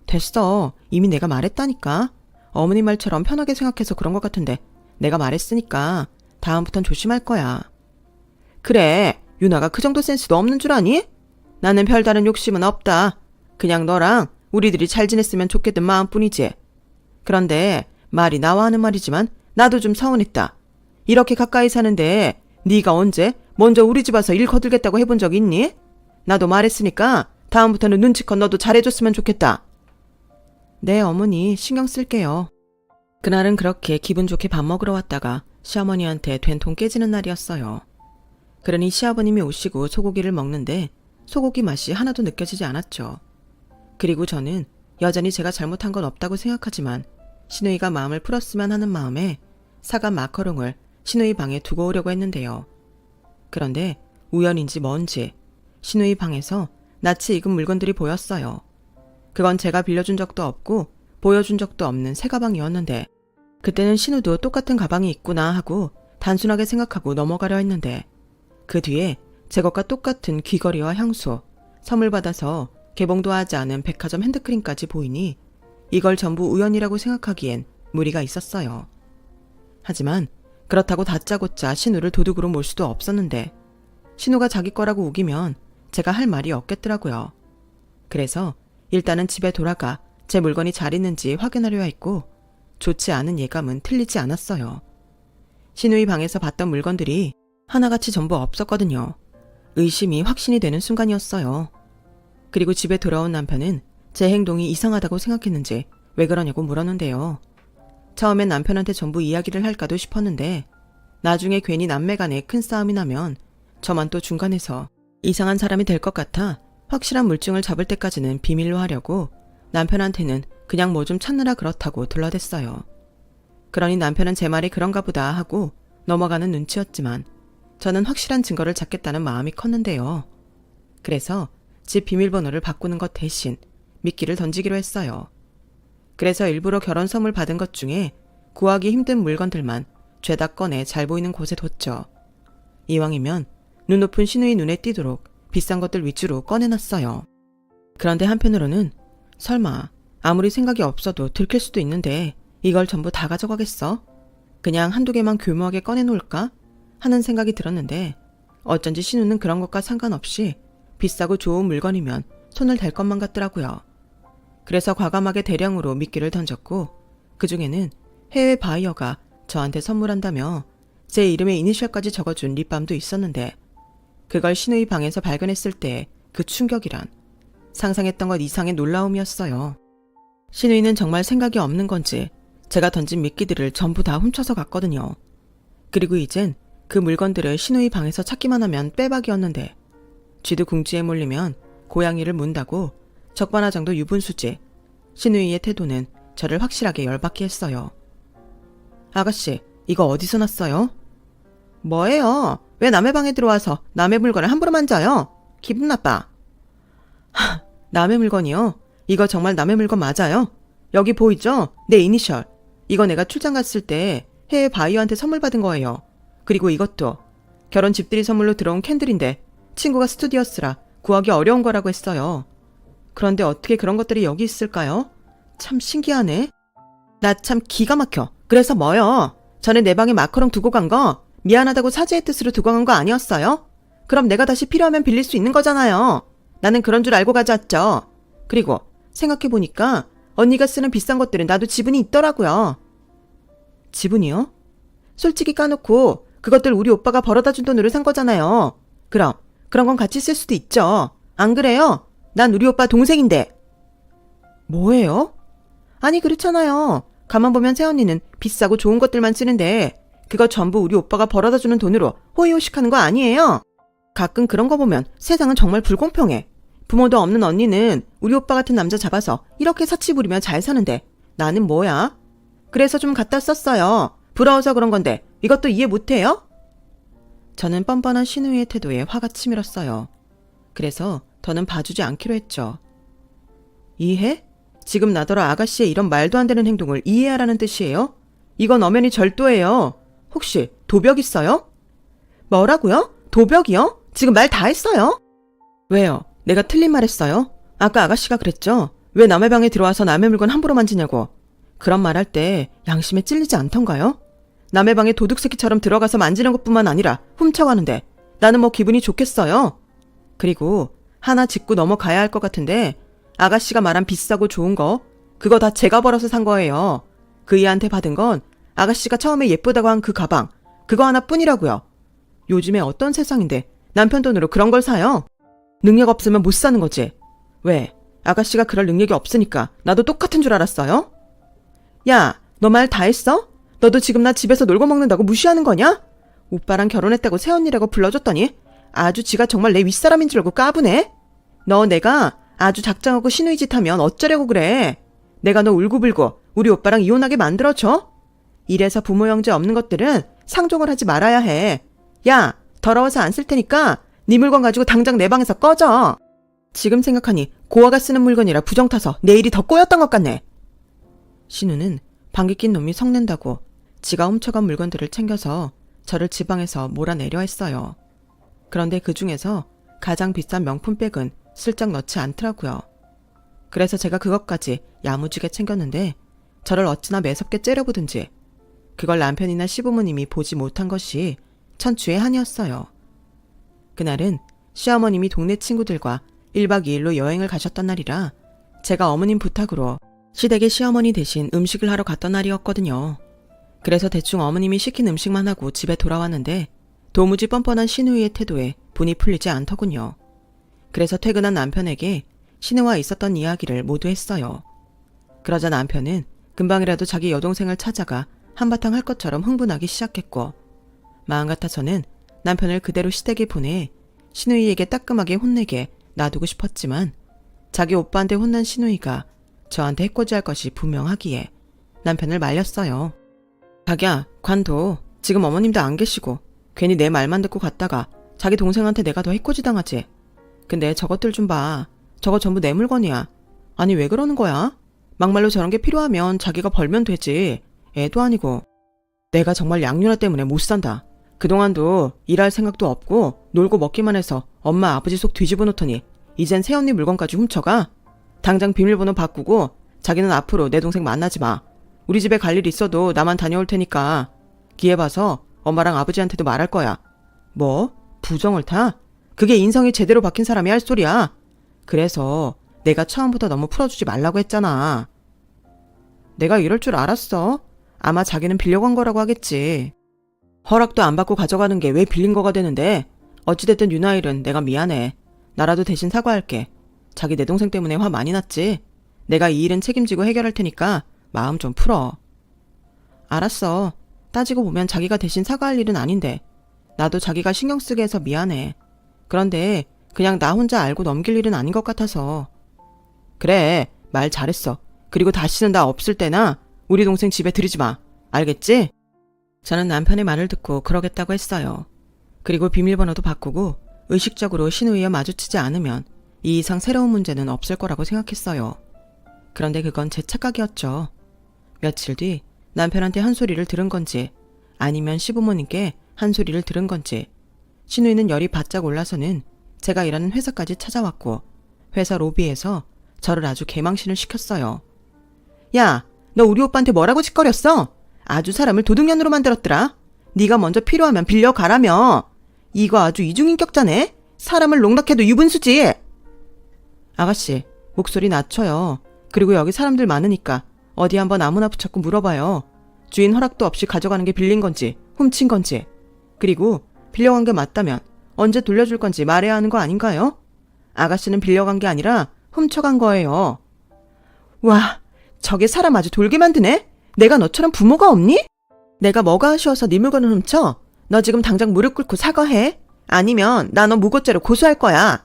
됐어. 이미 내가 말했다니까. 어머니 말처럼 편하게 생각해서 그런 것 같은데 내가 말했으니까 다음부턴 조심할 거야. 그래, 유나가 그 정도 센스도 없는 줄 아니? 나는 별다른 욕심은 없다. 그냥 너랑 우리들이 잘 지냈으면 좋겠던 마음뿐이지. 그런데 말이 나와 하는 말이지만 나도 좀 서운했다. 이렇게 가까이 사는데 네가 언제 먼저 우리 집 와서 일 거들겠다고 해본 적 있니? 나도 말했으니까 다음부터는 눈치껏 너도 잘해줬으면 좋겠다. 네, 어머니 신경 쓸게요. 그날은 그렇게 기분 좋게 밥 먹으러 왔다가 시어머니한테 된통 깨지는 날이었어요. 그러니 시아버님이 오시고 소고기를 먹는데 소고기 맛이 하나도 느껴지지 않았죠. 그리고 저는 여전히 제가 잘못한 건 없다고 생각하지만 시누이가 마음을 풀었으면 하는 마음에 사간 마카롱을 시누이 방에 두고 오려고 했는데요. 그런데 우연인지 뭔지 시누이 방에서 낯이 익은 물건들이 보였어요. 그건 제가 빌려준 적도 없고 보여준 적도 없는 새 가방이었는데 그때는 신우도 똑같은 가방이 있구나 하고 단순하게 생각하고 넘어가려 했는데 그 뒤에 제 것과 똑같은 귀걸이와 향수, 선물 받아서 개봉도 하지 않은 백화점 핸드크림까지 보이니 이걸 전부 우연이라고 생각하기엔 무리가 있었어요. 하지만 그렇다고 다짜고짜 신우를 도둑으로 몰 수도 없었는데 신우가 자기 거라고 우기면 제가 할 말이 없겠더라고요. 그래서 일단은 집에 돌아가 제 물건이 잘 있는지 확인하려 했고 좋지 않은 예감은 틀리지 않았어요. 신우이 방에서 봤던 물건들이 하나같이 전부 없었거든요. 의심이 확신이 되는 순간이었어요. 그리고 집에 돌아온 남편은 제 행동이 이상하다고 생각했는지 왜 그러냐고 물었는데요. 처음엔 남편한테 전부 이야기를 할까도 싶었는데 나중에 괜히 남매 간에 큰 싸움이 나면 저만 또 중간에서 이상한 사람이 될 것 같아 확실한 물증을 잡을 때까지는 비밀로 하려고 남편한테는 그냥 뭐 좀 찾느라 그렇다고 둘러댔어요. 그러니 남편은 제 말이 그런가 보다 하고 넘어가는 눈치였지만 저는 확실한 증거를 찾겠다는 마음이 컸는데요. 그래서 집 비밀번호를 바꾸는 것 대신 미끼를 던지기로 했어요. 그래서 일부러 결혼 선물 받은 것 중에 구하기 힘든 물건들만 죄다 꺼내 잘 보이는 곳에 뒀죠. 이왕이면 눈 높은 시누이 눈에 띄도록 비싼 것들 위주로 꺼내놨어요. 그런데 한편으로는 설마 아무리 생각이 없어도 들킬 수도 있는데 이걸 전부 다 가져가겠어? 그냥 한두 개만 교묘하게 꺼내놓을까? 하는 생각이 들었는데 어쩐지 신우는 그런 것과 상관없이 비싸고 좋은 물건이면 손을 댈 것만 같더라고요. 그래서 과감하게 대량으로 미끼를 던졌고 그중에는 해외 바이어가 저한테 선물한다며 제 이름의 이니셜까지 적어준 립밤도 있었는데 그걸 시누이 방에서 발견했을 때 그 충격이란 상상했던 것 이상의 놀라움이었어요. 시누이는 정말 생각이 없는 건지 제가 던진 미끼들을 전부 다 훔쳐서 갔거든요. 그리고 이젠 그 물건들을 시누이 방에서 찾기만 하면 빼박이었는데 쥐도 궁지에 몰리면 고양이를 문다고 적반하장도 유분수지. 신우이의 태도는 저를 확실하게 열받게 했어요. 아가씨, 이거 어디서 났어요? 뭐예요? 왜 남의 방에 들어와서 남의 물건을 함부로 만져요? 기분 나빠. 남의 물건이요? 이거 정말 남의 물건 맞아요? 여기 보이죠? 내 이니셜. 이거 내가 출장 갔을 때 해외 바이어한테 선물 받은 거예요. 그리고 이것도 결혼 집들이 선물로 들어온 캔들인데 친구가 스튜디오스라 구하기 어려운 거라고 했어요. 그런데 어떻게 그런 것들이 여기 있을까요? 참 신기하네. 나 참 기가 막혀. 그래서 뭐요? 전에 내 방에 마카롱 두고 간 거 미안하다고 사죄의 뜻으로 두고 간 거 아니었어요? 그럼 내가 다시 필요하면 빌릴 수 있는 거잖아요. 나는 그런 줄 알고 가져왔죠. 그리고 생각해보니까 언니가 쓰는 비싼 것들은 나도 지분이 있더라고요. 지분이요? 솔직히 까놓고 그것들 우리 오빠가 벌어다 준 돈으로 산 거잖아요. 그럼 그런 건 같이 쓸 수도 있죠. 안 그래요? 난 우리 오빠 동생인데. 뭐예요? 아니 그렇잖아요. 가만 보면 새언니는 비싸고 좋은 것들만 쓰는데 그거 전부 우리 오빠가 벌어다 주는 돈으로 호의호식하는 거 아니에요? 가끔 그런 거 보면 세상은 정말 불공평해. 부모도 없는 언니는 우리 오빠 같은 남자 잡아서 이렇게 사치 부리며 잘 사는데 나는 뭐야? 그래서 좀 갖다 썼어요. 부러워서 그런 건데 이것도 이해 못해요? 저는 뻔뻔한 신우이의 태도에 화가 치밀었어요. 그래서 더는 봐주지 않기로 했죠. 이해? 지금 나더러 아가씨의 이런 말도 안 되는 행동을 이해하라는 뜻이에요? 이건 엄연히 절도예요. 혹시 도벽 있어요? 뭐라고요? 도벽이요? 지금 말 다 했어요? 왜요? 내가 틀린 말 했어요? 아까 아가씨가 그랬죠? 왜 남의 방에 들어와서 남의 물건 함부로 만지냐고. 그런 말 할 때 양심에 찔리지 않던가요? 남의 방에 도둑새끼처럼 들어가서 만지는 것뿐만 아니라 훔쳐가는데 나는 뭐 기분이 좋겠어요? 그리고 하나 짚고 넘어가야 할 것 같은데 아가씨가 말한 비싸고 좋은 거 그거 다 제가 벌어서 산 거예요. 그 애한테 받은 건 아가씨가 처음에 예쁘다고 한 그 가방 그거 하나뿐이라고요. 요즘에 어떤 세상인데 남편 돈으로 그런 걸 사요? 능력 없으면 못 사는 거지. 왜? 아가씨가 그럴 능력이 없으니까 나도 똑같은 줄 알았어요? 야, 너 말 다 했어? 너도 지금 나 집에서 놀고 먹는다고 무시하는 거냐? 오빠랑 결혼했다고 새언니라고 불러줬더니 아주 지가 정말 내 윗사람인 줄 알고 까부네? 너 내가 아주 작정하고 신우이 짓 하면 어쩌려고 그래? 내가 너 울고불고 우리 오빠랑 이혼하게 만들어줘? 이래서 부모 형제 없는 것들은 상종을 하지 말아야 해. 야, 더러워서 안 쓸 테니까 네 물건 가지고 당장 내 방에서 꺼져. 지금 생각하니 고아가 쓰는 물건이라 부정 타서 내일이 더 꼬였던 것 같네. 신우는 방귀 낀 놈이 성낸다고 지가 훔쳐간 물건들을 챙겨서 저를 지방에서 몰아내려 했어요. 그런데 그 중에서 가장 비싼 명품백은 슬쩍 넣지 않더라고요. 그래서 제가 그것까지 야무지게 챙겼는데 저를 어찌나 매섭게 째려보든지 그걸 남편이나 시부모님이 보지 못한 것이 천추의 한이었어요. 그날은 시어머님이 동네 친구들과 1박 2일로 여행을 가셨던 날이라 제가 어머님 부탁으로 시댁의 시어머니 대신 음식을 하러 갔던 날이었거든요. 그래서 대충 어머님이 시킨 음식만 하고 집에 돌아왔는데 도무지 뻔뻔한 신우이의 태도에 분이 풀리지 않더군요. 그래서 퇴근한 남편에게 신우와 있었던 이야기를 모두 했어요. 그러자 남편은 금방이라도 자기 여동생을 찾아가 한바탕 할 것처럼 흥분하기 시작했고 마음 같아서는 남편을 그대로 시댁에 보내 신우이에게 따끔하게 혼내게 놔두고 싶었지만 자기 오빠한테 혼난 신우이가 저한테 해코지할 것이 분명하기에 남편을 말렸어요. 자기야, 관둬. 지금 어머님도 안 계시고 괜히 내 말만 듣고 갔다가 자기 동생한테 내가 더 해코지 당하지. 근데 저것들 좀 봐. 저거 전부 내 물건이야. 아니 왜 그러는 거야? 막말로 저런 게 필요하면 자기가 벌면 되지. 애도 아니고. 내가 정말 양누나 때문에 못 산다. 그동안도 일할 생각도 없고 놀고 먹기만 해서 엄마 아버지 속 뒤집어 놓더니 이젠 새언니 물건까지 훔쳐가? 당장 비밀번호 바꾸고 자기는 앞으로 내 동생 만나지 마. 우리 집에 갈 일 있어도 나만 다녀올 테니까 기회 봐서 엄마랑 아버지한테도 말할 거야. 뭐? 부정을 타? 그게 인성이 제대로 박힌 사람이 할 소리야. 그래서 내가 처음부터 너무 풀어주지 말라고 했잖아. 내가 이럴 줄 알았어. 아마 자기는 빌려고 한 거라고 하겠지. 허락도 안 받고 가져가는 게 왜 빌린 거가 되는데. 어찌됐든 유나일은 내가 미안해. 나라도 대신 사과할게. 자기 내 동생 때문에 화 많이 났지. 내가 이 일은 책임지고 해결할 테니까 마음 좀 풀어. 알았어. 따지고 보면 자기가 대신 사과할 일은 아닌데 나도 자기가 신경 쓰게 해서 미안해. 그런데 그냥 나 혼자 알고 넘길 일은 아닌 것 같아서. 그래, 말 잘했어. 그리고 다시는 나 없을 때나 우리 동생 집에 들이지 마. 알겠지? 저는 남편의 말을 듣고 그러겠다고 했어요. 그리고 비밀번호도 바꾸고 의식적으로 신우이와 마주치지 않으면 이 이상 새로운 문제는 없을 거라고 생각했어요. 그런데 그건 제 착각이었죠. 며칠 뒤 남편한테 한 소리를 들은 건지 아니면 시부모님께 한 소리를 들은 건지 신우이는 열이 바짝 올라서는 제가 일하는 회사까지 찾아왔고 회사 로비에서 저를 아주 개망신을 시켰어요. 야, 너 우리 오빠한테 뭐라고 짓거렸어? 아주 사람을 도둑년으로 만들었더라. 네가 먼저 필요하면 빌려가라며. 이거 아주 이중인격자네. 사람을 농락해도 유분수지. 아가씨, 목소리 낮춰요. 그리고 여기 사람들 많으니까 어디 한번 아무나 붙잡고 물어봐요. 주인 허락도 없이 가져가는 게 빌린 건지 훔친 건지. 그리고 빌려간 게 맞다면 언제 돌려줄 건지 말해야 하는 거 아닌가요? 아가씨는 빌려간 게 아니라 훔쳐간 거예요. 와, 저게 사람 아주 돌게 만드네? 내가 너처럼 부모가 없니? 내가 뭐가 아쉬워서 네 물건을 훔쳐? 너 지금 당장 무릎 꿇고 사과해. 아니면 나 너 무고죄로 고소할 거야.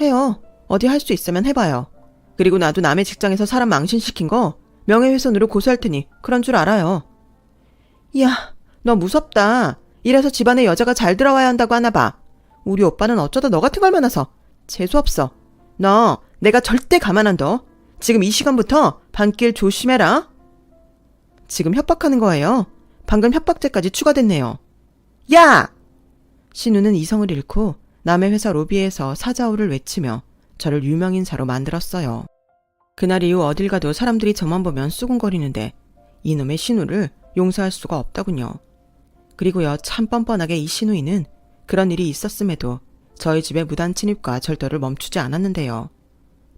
해요. 어디 할 수 있으면 해봐요. 그리고 나도 남의 직장에서 사람 망신시킨 거 명예훼손으로 고소할 테니 그런 줄 알아요. 이야, 너 무섭다. 이래서 집안에 여자가 잘 들어와야 한다고 하나 봐. 우리 오빠는 어쩌다 너 같은 걸 만나서 재수없어. 너 내가 절대 가만 안 둬. 지금 이 시간부터 밤길 조심해라. 지금 협박하는 거예요. 방금 협박죄까지 추가됐네요. 야! 신우는 이성을 잃고 남의 회사 로비에서 사자우를 외치며 저를 유명인사로 만들었어요. 그날 이후 어딜 가도 사람들이 저만 보면 수군거리는데 이놈의 신우를 용서할 수가 없더군요. 그리고요, 참 뻔뻔하게 이 신우이는 그런 일이 있었음에도 저희 집의 무단 침입과 절도를 멈추지 않았는데요.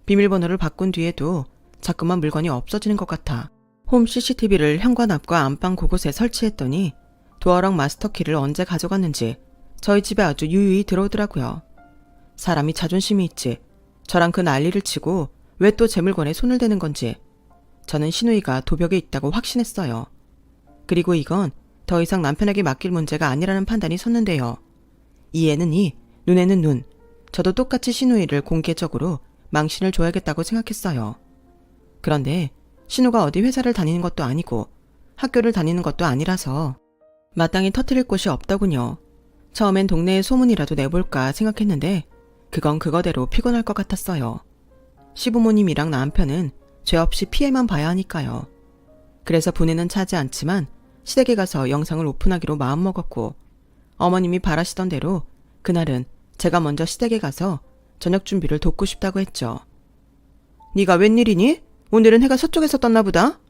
비밀번호를 바꾼 뒤에도 자꾸만 물건이 없어지는 것 같아 홈 CCTV를 현관 앞과 안방 곳곳에 설치했더니 도어락 마스터키를 언제 가져갔는지 저희 집에 아주 유유히 들어오더라고요. 사람이 자존심이 있지. 저랑 그 난리를 치고 왜 또 제 물건에 손을 대는 건지 저는 신우이가 도벽에 있다고 확신했어요. 그리고 이건 더 이상 남편에게 맡길 문제가 아니라는 판단이 섰는데요. 이에는 이, 눈에는 눈. 저도 똑같이 신우이를 공개적으로 망신을 줘야겠다고 생각했어요. 그런데 신우가 어디 회사를 다니는 것도 아니고 학교를 다니는 것도 아니라서 마땅히 터뜨릴 곳이 없더군요. 처음엔 동네에 소문이라도 내볼까 생각했는데 그건 그거대로 피곤할 것 같았어요. 시부모님이랑 남편은 죄 없이 피해만 봐야 하니까요. 그래서 분해는 차지 않지만 시댁에 가서 영상을 오픈하기로 마음먹었고 어머님이 바라시던 대로 그날은 제가 먼저 시댁에 가서 저녁 준비를 돕고 싶다고 했죠. 네가 웬일이니? 오늘은 해가 서쪽에서 떴나 보다.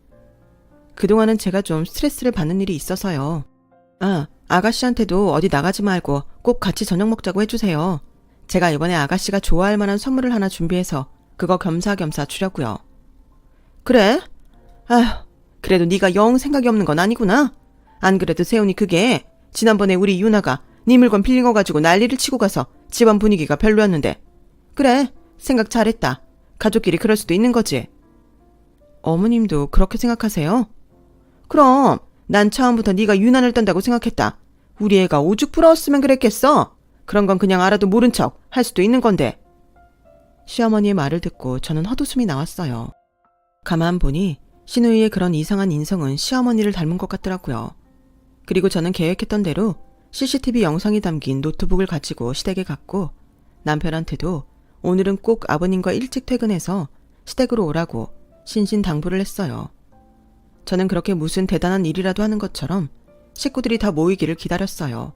그동안은 제가 좀 스트레스를 받는 일이 있어서요. 아, 아가씨한테도 어디 나가지 말고 꼭 같이 저녁 먹자고 해주세요. 제가 이번에 아가씨가 좋아할 만한 선물을 하나 준비해서 그거 겸사겸사 주려고요. 그래? 아휴, 그래도 네가 영 생각이 없는 건 아니구나. 안 그래도 세훈이 그게 지난번에 우리 유나가 네 물건 빌린 거 가지고 난리를 치고 가서 집안 분위기가 별로였는데. 그래, 생각 잘했다. 가족끼리 그럴 수도 있는 거지. 어머님도 그렇게 생각하세요? 그럼 난 처음부터 네가 유난을 떤다고 생각했다. 우리 애가 오죽 부러웠으면 그랬겠어. 그런 건 그냥 알아도 모른 척 할 수도 있는 건데. 시어머니의 말을 듣고 저는 헛웃음이 나왔어요. 가만 보니 신우이의 그런 이상한 인성은 시어머니를 닮은 것 같더라고요. 그리고 저는 계획했던 대로 CCTV 영상이 담긴 노트북을 가지고 시댁에 갔고 남편한테도 오늘은 꼭 아버님과 일찍 퇴근해서 시댁으로 오라고 신신당부를 했어요. 저는 그렇게 무슨 대단한 일이라도 하는 것처럼 식구들이 다 모이기를 기다렸어요.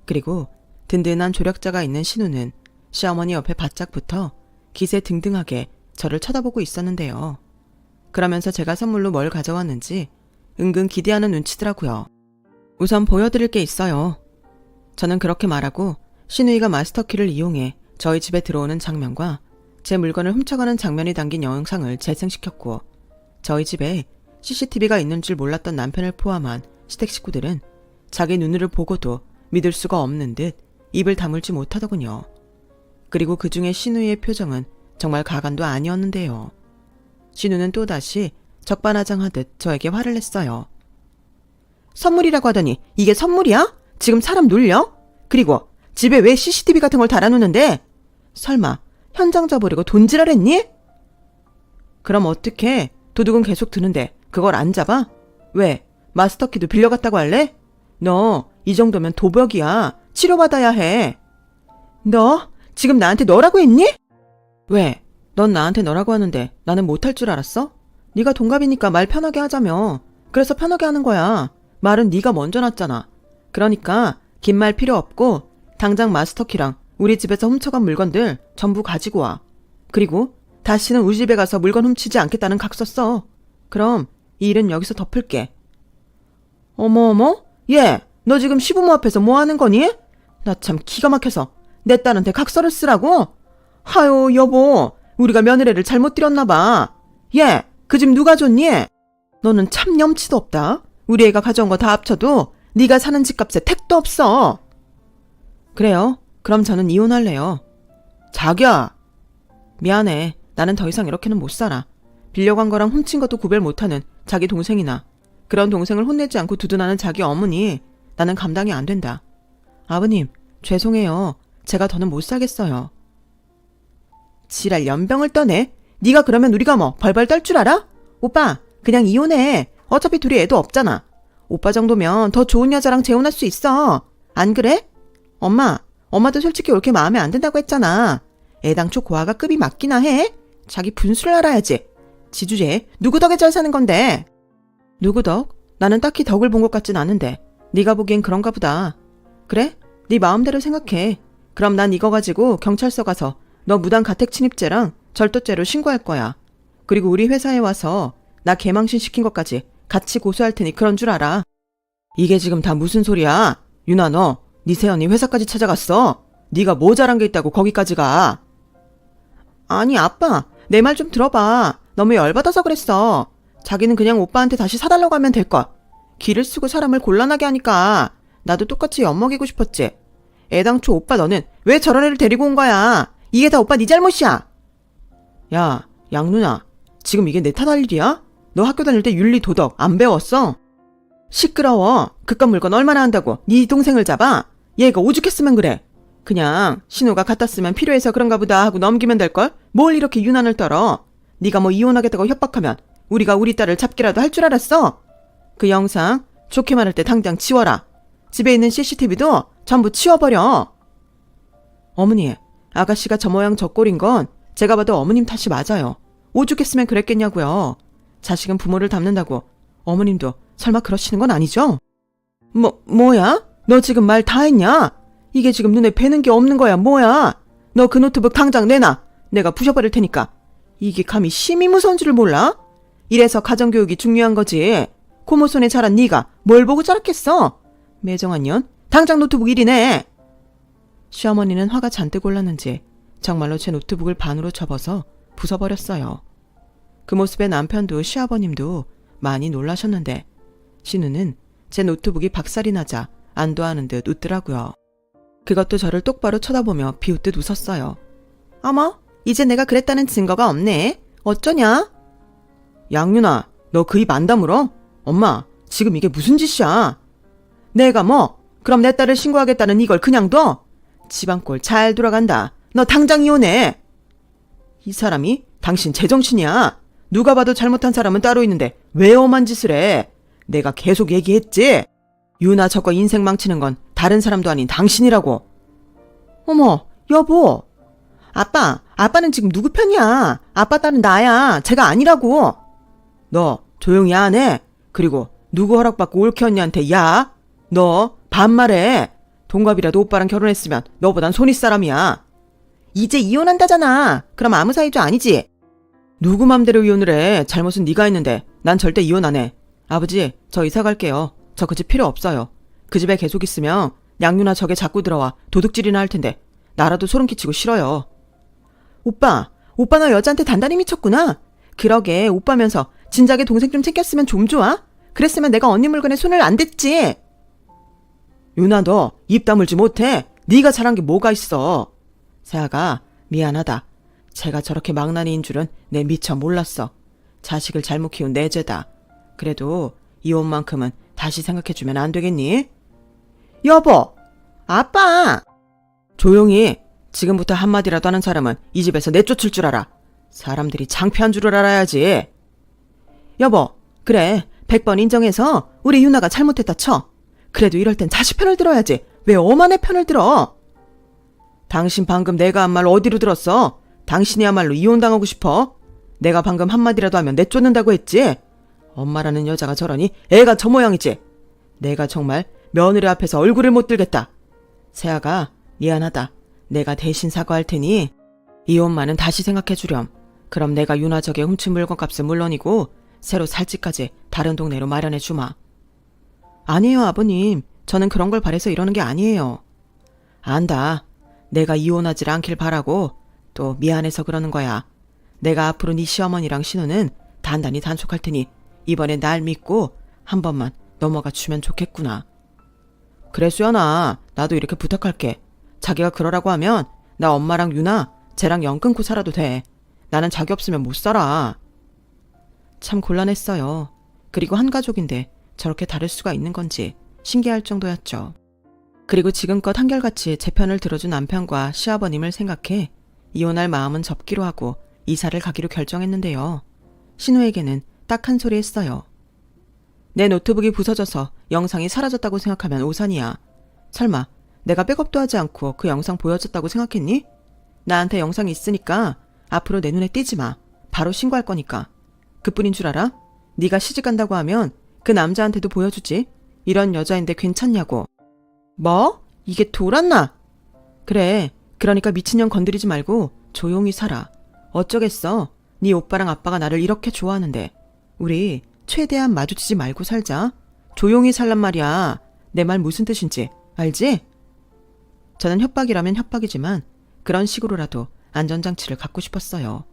그리고 든든한 조력자가 있는 신우는 시어머니 옆에 바짝 붙어 기세 등등하게 저를 쳐다보고 있었는데요. 그러면서 제가 선물로 뭘 가져왔는지 은근 기대하는 눈치더라고요. 우선 보여드릴 게 있어요. 저는 그렇게 말하고 신우이가 마스터키를 이용해 저희 집에 들어오는 장면과 제 물건을 훔쳐가는 장면이 담긴 영상을 재생시켰고 저희 집에 CCTV가 있는 줄 몰랐던 남편을 포함한 시댁 식구들은 자기 눈으로 보고도 믿을 수가 없는 듯 입을 다물지 못하더군요. 그리고 그중에 신우이의 표정은 정말 가관도 아니었는데요. 신우는 또다시 적반하장하듯 저에게 화를 냈어요. 선물이라고 하더니 이게 선물이야? 지금 사람 놀려? 그리고 집에 왜 CCTV 같은 걸 달아놓는데? 설마 현장 잡으려고 돈지랄했니? 그럼 어떡해? 도둑은 계속 드는데 그걸 안 잡아? 왜? 마스터키도 빌려갔다고 할래? 너 이 정도면 도벽이야. 치료받아야 해. 너 지금 나한테 너라고 했니? 왜? 넌 나한테 너라고 하는데 나는 못할 줄 알았어? 네가 동갑이니까 말 편하게 하자며. 그래서 편하게 하는 거야. 말은 네가 먼저 놨잖아. 그러니까 긴 말 필요 없고 당장 마스터키랑 우리 집에서 훔쳐간 물건들 전부 가지고 와. 그리고 다시는 우리 집에 가서 물건 훔치지 않겠다는 각서 써. 그럼 이 일은 여기서 덮을게. 어머? 얘, 너 지금 시부모 앞에서 뭐 하는 거니? 나 참 기가 막혀서 내 딸한테 각서를 쓰라고? 하요, 여보. 우리가 며느리를 잘못 들였나 봐. 얘, 그 집 누가 줬니? 너는 참 염치도 없다. 우리 애가 가져온 거 다 합쳐도 네가 사는 집값에 택도 없어. 그래요? 그럼 저는 이혼할래요. 자기야. 미안해. 나는 더 이상 이렇게는 못 살아. 빌려간 거랑 훔친 것도 구별 못하는 자기 동생이나 그런 동생을 혼내지 않고 두둔하는 자기 어머니, 나는 감당이 안 된다. 아버님, 죄송해요. 제가 더는 못 살겠어요. 지랄 연병을 떠네. 네가 그러면 우리가 뭐 벌벌 떨 줄 알아? 오빠, 그냥 이혼해. 어차피 둘이 애도 없잖아. 오빠 정도면 더 좋은 여자랑 재혼할 수 있어. 안 그래? 엄마도 솔직히 그렇게 마음에 안 든다고 했잖아. 애당초 고아가 급이 맞기나 해? 자기 분수를 알아야지. 지주제, 누구 덕에 잘 사는 건데? 누구 덕? 나는 딱히 덕을 본 것 같진 않은데 네가 보기엔 그런가 보다. 그래? 네 마음대로 생각해. 그럼 난 이거 가지고 경찰서 가서 너 무단 가택침입죄랑 절도죄로 신고할 거야. 그리고 우리 회사에 와서 나 개망신 시킨 것까지 같이 고소할 테니 그런 줄 알아. 이게 지금 다 무슨 소리야? 유나, 너 네 새언니 회사까지 찾아갔어? 네가 뭐 잘한 게 있다고 거기까지 가? 아니 아빠, 내 말 좀 들어봐. 너무 열받아서 그랬어. 자기는 그냥 오빠한테 다시 사달라고 하면 될걸. 기를 쓰고 사람을 곤란하게 하니까 나도 똑같이 엿먹이고 싶었지. 애당초 오빠 너는 왜 저런 애를 데리고 온 거야? 이게 다 오빠 네 잘못이야. 야, 양 누나, 지금 이게 내 탓할 일이야? 너 학교 다닐 때 윤리 도덕 안 배웠어? 시끄러워. 그깟 물건 얼마나 한다고 네 동생을 잡아? 얘가 오죽했으면 그래. 그냥 신우가 갖다 쓰면 필요해서 그런가 보다 하고 넘기면 될걸? 뭘 이렇게 유난을 떨어? 네가 뭐 이혼하겠다고 협박하면 우리가 우리 딸을 잡기라도 할 줄 알았어? 그 영상 좋게 말할 때 당장 치워라. 집에 있는 CCTV도 전부 치워버려. 어머니, 아가씨가 저 모양 저 꼴인 건 제가 봐도 어머님 탓이 맞아요. 오죽했으면 그랬겠냐고요. 자식은 부모를 닮는다고 어머님도 설마 그러시는 건 아니죠? 뭐야? 너 지금 말 다 했냐? 이게 지금 눈에 뵈는 게 없는 거야, 뭐야? 너 그 노트북 당장 내놔. 내가 부셔버릴 테니까. 이게 감히 심히 무서운 줄을 몰라? 이래서 가정교육이 중요한 거지. 고모 손에 자란 네가 뭘 보고 자랐겠어? 매정한 년, 당장 노트북 1위 내. 시어머니는 화가 잔뜩 올랐는지 정말로 제 노트북을 반으로 접어서 부숴버렸어요. 그 모습에 남편도 시아버님도 많이 놀라셨는데 신우는 제 노트북이 박살이 나자 안도하는 듯 웃더라고요. 그것도 저를 똑바로 쳐다보며 비웃듯 웃었어요. 어머, 이제 내가 그랬다는 증거가 없네. 어쩌냐? 양윤아, 너 그 입 안 다물어? 엄마, 지금 이게 무슨 짓이야? 내가 뭐? 그럼 내 딸을 신고하겠다는 이걸 그냥 둬? 집안꼴 잘 돌아간다. 너 당장 이혼해. 이 사람이 당신 제정신이야. 누가 봐도 잘못한 사람은 따로 있는데 왜 엄한 짓을 해? 내가 계속 얘기했지. 유나 저거 인생 망치는 건 다른 사람도 아닌 당신이라고. 어머, 여보. 아빠는 지금 누구 편이야? 아빠 딸은 나야. 제가 아니라고. 너 조용히 안 해. 그리고 누구 허락받고 옳게 언니한테 야? 너 반말해. 동갑이라도 오빠랑 결혼했으면 너보단 손윗 사람이야. 이제 이혼한다잖아. 그럼 아무 사이도 아니지. 누구 맘대로 이혼을 해. 잘못은 네가 했는데 난 절대 이혼 안 해. 아버지, 저 이사 갈게요. 저 그 집 필요 없어요. 그 집에 계속 있으면 양유나 저게 자꾸 들어와 도둑질이나 할 텐데 나라도 소름 끼치고 싫어요. 오빠 너 여자한테 단단히 미쳤구나. 그러게 오빠면서 진작에 동생 좀 챙겼으면 좀 좋아? 그랬으면 내가 언니 물건에 손을 안 댔지. 유나, 너 입 다물지 못해. 네가 잘한 게 뭐가 있어. 세아가 미안하다. 제가 저렇게 망나니인 줄은 내 미처 몰랐어. 자식을 잘못 키운 내 죄다. 그래도 이혼만큼은 다시 생각해주면 안 되겠니? 여보, 아빠. 조용히. 지금부터 한마디라도 하는 사람은 이 집에서 내쫓을 줄 알아. 사람들이 창피한 줄을 알아야지. 여보, 그래. 100번 인정해서 우리 유나가 잘못했다 쳐. 그래도 이럴 땐 자식 편을 들어야지. 왜 엄마네 편을 들어? 당신 방금 내가 한 말 어디로 들었어? 당신이야말로 이혼당하고 싶어? 내가 방금 한마디라도 하면 내쫓는다고 했지? 엄마라는 여자가 저러니 애가 저 모양이지? 내가 정말 며느리 앞에서 얼굴을 못 들겠다. 세아가 미안하다. 내가 대신 사과할 테니 이혼만은 다시 생각해 주렴. 그럼 내가 유나 적에 훔친 물건값은 물론이고 새로 살 집까지 다른 동네로 마련해 주마. 아니에요, 아버님. 저는 그런 걸 바래서 이러는 게 아니에요. 안다. 내가 이혼하지 않길 바라고 또 미안해서 그러는 거야. 내가 앞으로 네 시어머니랑 신우는 단단히 단속할 테니 이번에 날 믿고 한 번만 넘어가 주면 좋겠구나. 그래, 수연아. 나도 이렇게 부탁할게. 자기가 그러라고 하면 나 엄마랑 유나 쟤랑 연 끊고 살아도 돼. 나는 자기 없으면 못 살아. 참 곤란했어요. 그리고 한 가족인데 저렇게 다를 수가 있는 건지 신기할 정도였죠. 그리고 지금껏 한결같이 제 편을 들어준 남편과 시아버님을 생각해 이혼할 마음은 접기로 하고 이사를 가기로 결정했는데요. 신우에게는 딱 한 소리 했어요. 내 노트북이 부서져서 영상이 사라졌다고 생각하면 오산이야. 설마 내가 백업도 하지 않고 그 영상 보여줬다고 생각했니? 나한테 영상이 있으니까 앞으로 내 눈에 띄지 마. 바로 신고할 거니까. 그뿐인 줄 알아? 네가 시집간다고 하면 그 남자한테도 보여주지. 이런 여자인데 괜찮냐고. 뭐? 이게 돌았나? 그래. 그러니까 미친년 건드리지 말고 조용히 살아. 어쩌겠어. 네 오빠랑 아빠가 나를 이렇게 좋아하는데. 우리 최대한 마주치지 말고 살자. 조용히 살란 말이야. 내 말 무슨 뜻인지 알지? 저는 협박이라면 협박이지만 그런 식으로라도 안전장치를 갖고 싶었어요.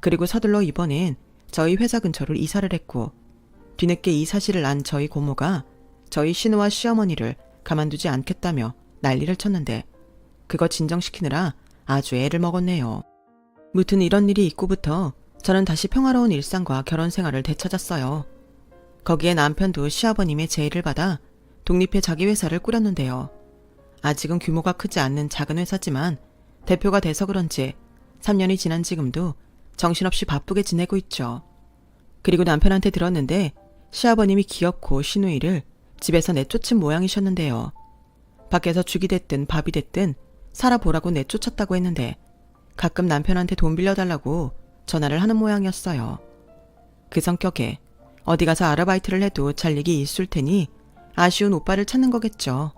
그리고 서둘러 이번엔 저희 회사 근처를 이사를 했고 뒤늦게 이 사실을 안 저희 고모가 저희 신우와 시어머니를 가만두지 않겠다며 난리를 쳤는데 그거 진정시키느라 아주 애를 먹었네요. 무튼 이런 일이 있고부터 저는 다시 평화로운 일상과 결혼 생활을 되찾았어요. 거기에 남편도 시아버님의 제의를 받아 독립해 자기 회사를 꾸렸는데요. 아직은 규모가 크지 않는 작은 회사지만 대표가 돼서 그런지 3년이 지난 지금도 정신없이 바쁘게 지내고 있죠. 그리고 남편한테 들었는데 시아버님이 기어코 시누이를 집에서 내쫓은 모양이셨는데요. 밖에서 죽이 됐든 밥이 됐든 살아보라고 내쫓았다고 했는데 가끔 남편한테 돈 빌려달라고 전화를 하는 모양이었어요. 그 성격에 어디 가서 아르바이트를 해도 잘 일이 있을 테니 아쉬운 오빠를 찾는 거겠죠.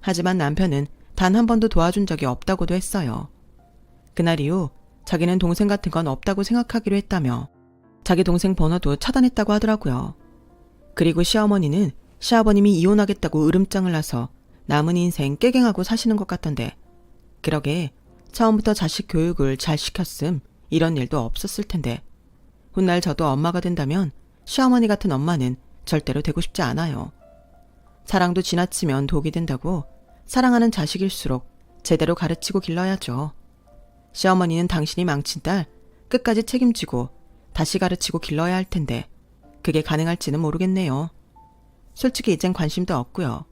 하지만 남편은 단 한 번도 도와준 적이 없다고도 했어요. 그날 이후 자기는 동생 같은 건 없다고 생각하기로 했다며 자기 동생 번호도 차단했다고 하더라고요. 그리고 시어머니는 시아버님이 이혼하겠다고 으름장을 놔서 남은 인생 깨갱하고 사시는 것 같던데 그러게 처음부터 자식 교육을 잘 시켰음 이런 일도 없었을 텐데 훗날 저도 엄마가 된다면 시어머니 같은 엄마는 절대로 되고 싶지 않아요. 사랑도 지나치면 독이 된다고 사랑하는 자식일수록 제대로 가르치고 길러야죠. 시어머니는 당신이 망친 딸 끝까지 책임지고 다시 가르치고 길러야 할 텐데 그게 가능할지는 모르겠네요. 솔직히 이젠 관심도 없고요.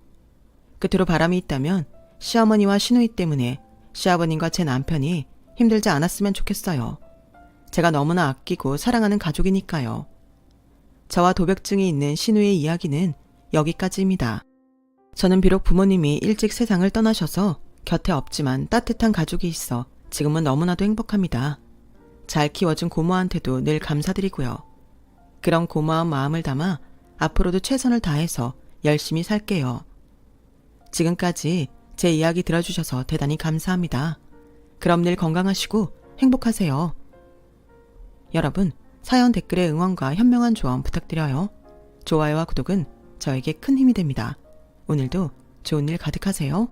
끝으로 바람이 있다면 시어머니와 시누이 때문에 시아버님과 제 남편이 힘들지 않았으면 좋겠어요. 제가 너무나 아끼고 사랑하는 가족이니까요. 저와 도백증이 있는 시누이의 이야기는 여기까지입니다. 저는 비록 부모님이 일찍 세상을 떠나셔서 곁에 없지만 따뜻한 가족이 있어 지금은 너무나도 행복합니다. 잘 키워준 고모한테도 늘 감사드리고요. 그런 고마운 마음을 담아 앞으로도 최선을 다해서 열심히 살게요. 지금까지 제 이야기 들어주셔서 대단히 감사합니다. 그럼 늘 건강하시고 행복하세요. 여러분, 사연 댓글에 응원과 현명한 조언 부탁드려요. 좋아요와 구독은 저에게 큰 힘이 됩니다. 오늘도 좋은 일 가득하세요.